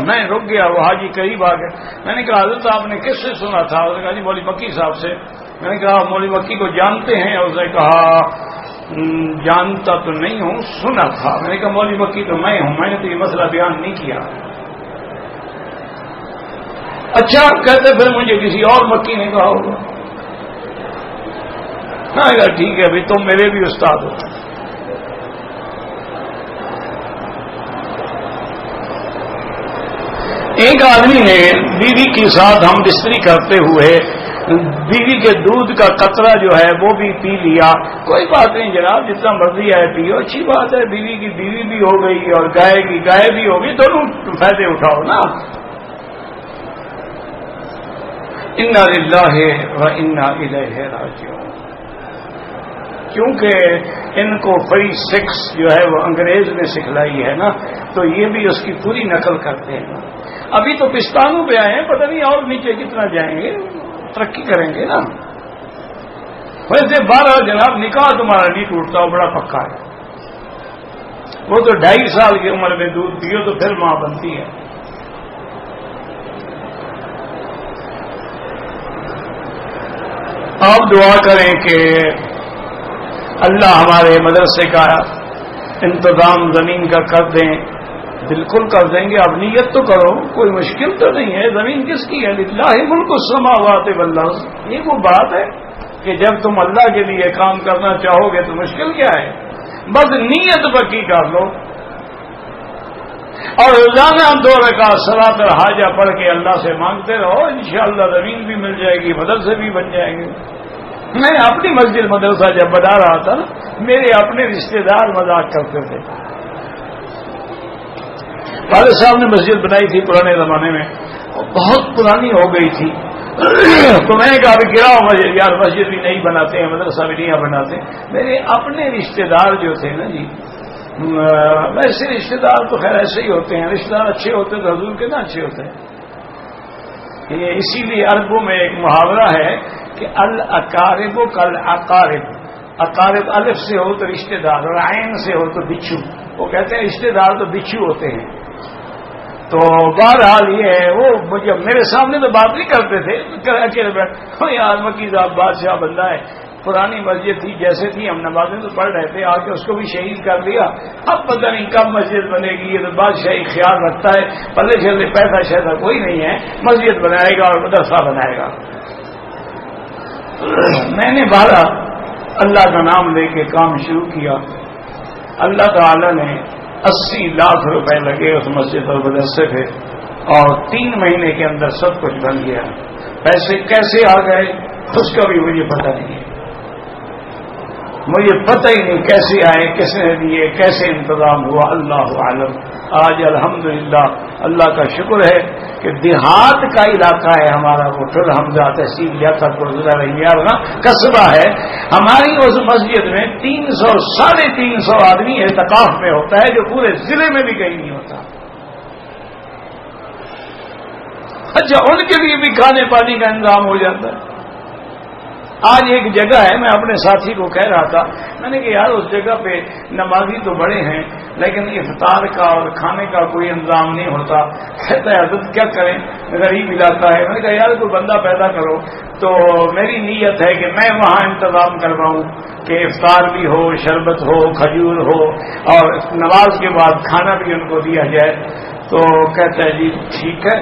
A: میں رک گیا, وہ حاجی قریب آ گئے. میں نے کہا حضرت آپ نے کس سے سنا تھا؟ اس نے کہا جی مولوی مکی صاحب سے. میں نے کہا مولوی مکی کو جانتے ہیں؟ اس نے کہا جانتا تو نہیں ہوں, سنا تھا. میں نے کہا مولوی مکی تو میں ہوں, میں نے تو یہ مسئلہ بیان نہیں کیا. اچھا کہتے پھر مجھے کسی اور مکی نے کہا ہوگا. میں کہا ٹھیک ہے بھائی تم میرے بھی استاد ہو. ایک آدمی نے بیوی کے ساتھ ہم بستری کرتے ہوئے بیوی کے دودھ کا قطرہ جو ہے وہ بھی پی لیا. کوئی بات نہیں جناب, جتنا مرضی آئے پیو, اچھی بات ہے. بیوی کی بیوی بھی ہو گئی اور گائے کی گائے بھی ہو گئی, دونوں فائدے اٹھاؤ نا. انا للہ و انا الیہ راجعون. کیونکہ ان کو فری سیکس جو ہے وہ انگریز نے سکھلائی ہے نا, تو یہ بھی اس کی پوری نقل کرتے ہیں. ابھی تو پستانوں پہ آئے ہیں, پتہ نہیں اور نیچے کتنا جائیں گے, ترقی کریں گے نا. ویسے 12 جناب نکاح تمہارا نہیں ٹوٹتا, وہ بڑا پکا ہے. وہ تو 2.5 سال کی عمر میں دودھ پیو تو پھر ماں بنتی ہے. آپ دعا کریں کہ اللہ ہمارے مدرسے کا انتظام زمین کا کر دیں. بالکل کر دیں گے, آپ نیت تو کرو, کوئی مشکل تو نہیں ہے. زمین کس کی ہے؟ للہ ملک السماوات والارض. یہ وہ بات ہے کہ جب تم اللہ کے لیے کام کرنا چاہو گے تو مشکل کیا ہے؟ بس نیت پکی کر لو اور روزانہ 2 رکعت صلاۃ الحاجہ پڑھ کے اللہ سے مانگتے رہو. انشاءاللہ زمین بھی مل جائے گی, مدرسے بھی بن جائیں گے. میں اپنی مسجد مدرسہ جب بنا رہا تھا نا، میرے اپنے رشتے دار مذاق کرتے تھے. والد صاحب نے مسجد بنائی تھی پرانے زمانے میں، بہت پرانی ہو گئی تھی، تو میں نے کہا بھی گراؤ مسجد، یار مسجد بھی نہیں بناتے ہیں، مدرسہ بھی نہیں بناتے. میرے اپنے رشتے دار جو تھے نا جی، ویسے رشتے دار تو خیر ایسے ہی ہوتے ہیں، رشتے دار اچھے ہوتے تو حضور کے نا اچھے ہوتے ہیں. اسی لیے عربوں میں ایک محاورہ ہے کہ الاقارب کالاقارب، اقارب الف سے ہو تو رشتے دار اور عین سے ہو تو بچھو. وہ کہتے ہیں رشتے دار تو بچھو ہوتے ہیں. تو بہرحال یہ ہے، وہ مجھے میرے سامنے تو بات نہیں کرتے تھے، اکیلے بیٹھ یار مکی صاحب بادشاہ بندہ ہے، پرانی مسجد تھی جیسے تھی، ہم نمازیں تو پڑھ رہے تھے، آ کے اس کو بھی شہید کر دیا، اب پتہ نہیں کب مسجد بنے گی. یہ تو بادشاہی خیال رکھتا ہے، پلے چلے پیسہ شیسا کوئی نہیں ہے، مسجد بنائے گا اور مدرسہ بنائے گا. میں نے بہرحال اللہ کا نام لے کے کام شروع کیا. اللہ تعالی نے 80 لاکھ روپے لگے اس مسجد اور مدرسے پہ، اور 3 مہینے کے اندر سب کچھ بن گیا. پیسے کیسے آ گئے اس کا بھی مجھے پتہ نہیں ہے، مجھے پتہ ہی نہیں کیسے آئے، کس نے دیے، کیسے انتظام ہوا، اللہ عالم. آج الحمدللہ اللہ کا شکر ہے کہ دیہات کا علاقہ ہے ہمارا، وہ ٹھل حمزہ تحصیل لیاقت کا قصبہ ہے. ہماری اس مسجد میں 300 350 آدمی اعتکاف میں ہوتا ہے، جو پورے ضلع میں بھی کہیں نہیں ہوتا. اچھا ان کے لیے بھی کھانے پانی کا انتظام ہو جاتا ہے. آج ایک جگہ ہے، میں اپنے ساتھی کو کہہ رہا تھا، میں نے کہا یار اس جگہ پہ نمازی تو بڑے ہیں لیکن افطار کا اور کھانے کا کوئی انتظام نہیں ہوتا. کہتا ہے حضرت کیا کریں، غریب علاقہ ہے. میں نے کہا یار کوئی بندہ پیدا کرو. تو میری نیت ہے کہ میں وہاں انتظام کرواؤں کہ افطار بھی ہو، شربت ہو، کھجور ہو، اور نماز کے بعد کھانا بھی ان کو دیا جائے. تو کہتا ہے جی ٹھیک ہے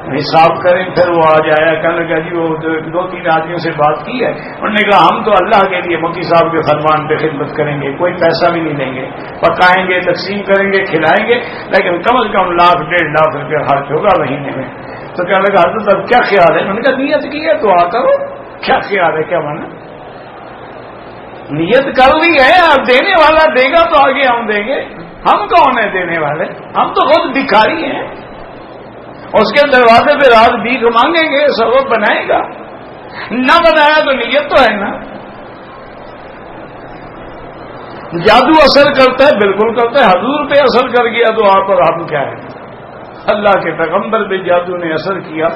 A: حساب کریں. پھر وہ آ جایا، کہنے لگا جی وہ 2-3 آدمیوں سے بات کی ہے، انہوں نے کہا ہم تو اللہ کے لیے مکی صاحب کے فرمان پہ خدمت کریں گے، کوئی پیسہ بھی نہیں دیں گے، پکائیں گے، تقسیم کریں گے، کھلائیں گے، لیکن کم از کم 1 1.5 لاکھ روپے خرچ ہوگا مہینے میں. تو کہنے لگا حضرت اب کیا خیال ہے؟ انہوں نے کہا نیت کی ہے تو آ کرو. کیا خیال ہے؟ کیا مانا نیت کر لی ہے، اب دینے والا دے گا تو آگے ہم دیں گے. ہم کون ہیں دینے والے؟ ہم تو خود بھکاری ہیں. اس کے دروازے پہ رات بھیک مانگیں گے، سبب بنائے گا. نہ بنایا تو نیت تو ہے نا. جادو اثر کرتا ہے، بالکل کرتا ہے. حضور پہ اثر کر گیا تو آپ اور ہم کیا ہے؟ اللہ کے پیغمبر پہ جادو نے اثر کیا.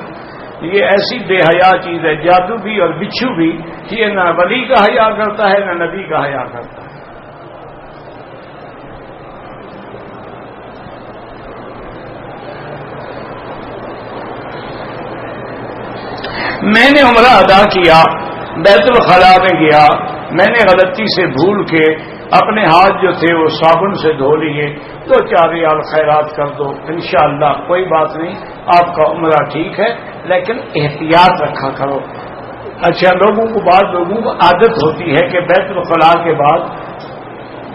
A: یہ ایسی بے حیا چیز ہے، جادو بھی اور بچھو بھی. یہ نہ ولی کا حیا کرتا ہے نہ نبی کا حیا کرتا ہے. میں نے عمرہ ادا کیا، بیت الخلا میں گیا، میں نے غلطی سے بھول کے اپنے ہاتھ جو تھے وہ صابن سے دھو لیے. 2-4 ریال خیرات کر دو، انشاءاللہ کوئی بات نہیں، آپ کا عمرہ ٹھیک ہے، لیکن احتیاط رکھا کرو. اچھا لوگوں کو عادت ہوتی ہے کہ بیت الخلا کے بعد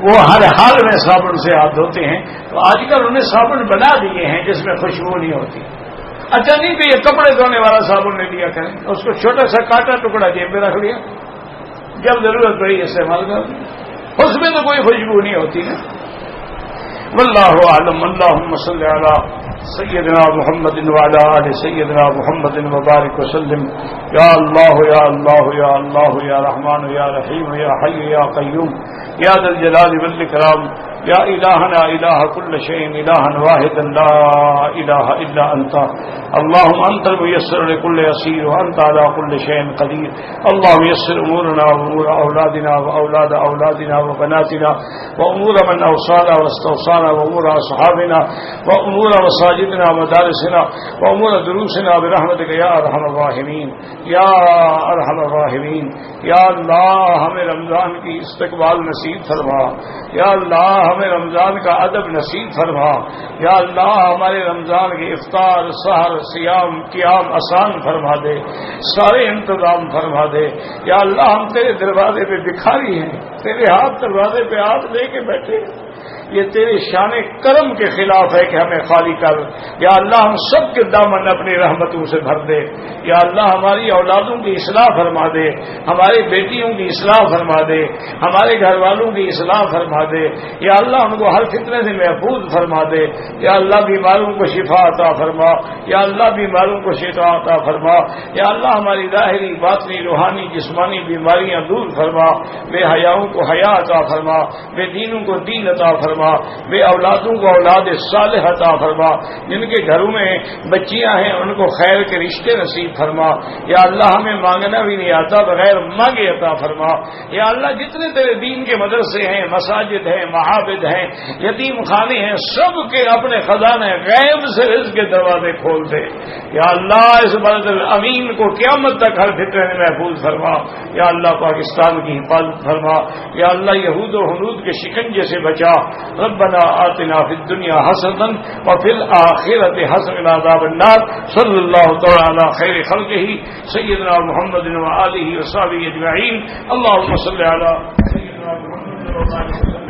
A: وہ ہر حال میں صابن سے ہاتھ دھوتے ہیں. تو آج کل انہیں صابن بنا دیے ہیں جس میں خوشبو نہیں ہوتی. اچھا نہیں کہ یہ کپڑے دھونے والا صابن لے لیا کریں، اس کو چھوٹا سا کاٹا ٹکڑا جیب میں رکھ لیا، جب ضرورت پڑی استعمال کر لیا. اس میں تو کوئی خوشبو نہیں ہوتی نا. واللہ اعلم. اللہم صلی علی سیدنا محمد وعلی آل سیدنا محمد وبارک وسلم. یا اللہ یا اللہ یا اللہ یا رحمان یا رحیم یا حی یا قیوم یا ذا الجلال والاکرام یا الہنا الہ کل شیء الہا واحدا لا الہ الا انت. اللهم انت الميسر لكل يسير وانت على كل شيء قدير. اللهم يسر امورنا وامور اولادنا واولاد اولادنا وبناتنا وامور من اوصانا واستوصانا وامور اصحابنا وامور مساجدنا ومدارسنا وامور دروسنا برحمتك يا ارحم الراحمين یا ارحم الراحمین. یا اللہ ہمیں رمضان کی استقبال نصیب فرما. یا اللہ ہمیں رمضان کا ادب نصیب فرما. یا اللہ ہمارے رمضان کے افطار، سحر، سیام، قیام آسان فرما دے، سارے انتظام فرما دے. یا اللہ ہم تیرے دروازے پہ بھکاری ہیں، تیرے ہاتھ دروازے پہ ہاتھ لے کے بیٹھے. یہ تیرے شان کرم کے خلاف ہے کہ ہمیں خالی کر. یا اللہ ہم سب کے دامن اپنی رحمتوں سے بھر دے. یا اللہ ہماری اولادوں کی اصلاح فرما دے, ہماری بیٹیوں کی اصلاح فرما دے, ہمارے گھر والوں کی اصلاح فرما دے. یا اللہ ہم کو ہر فتنے سے محفوظ فرما دے. یا اللہ بیماروں کو شفا عطا فرما. یا اللہ بیماروں کو شفا عطا فرما. یا اللہ ہماری ظاہری باطنی روحانی جسمانی بیماریاں دور فرما. بے حیاؤں کو حیا عطا فرما, بے دینوں کو دین عطا فرما, بے اولادوں کو اولاد صالح عطا فرما. جن کے گھروں میں بچیاں ہیں ان کو خیر کے رشتے نصیب فرما. یا اللہ ہمیں مانگنا بھی نہیں آتا, بغیر مانگے عطا فرما. یا اللہ جتنے تیرے دین کے مدرسے ہیں, مساجد ہیں, معابد ہیں, یتیم خانے ہیں, سب کے اپنے خزانے غیب سے رزق کے دروازے کھول دے. یا اللہ اس بلد الامین کو قیامت تک ہر فتنے میں محفوظ فرما. یا اللہ پاکستان کی حفاظت فرما. یا اللہ یہود و حنود کے شکنجے سے بچا. ربنا آتنا فی الدنیا حسنۃ وفی الآخرۃ حسنۃ وقنا عذاب النار. صلی اللہ تعالی علی خیر خلقہ سیدنا محمد و آلہ و صحبہ اجمعین. اللهم صل علی سیدنا محمد و آلہ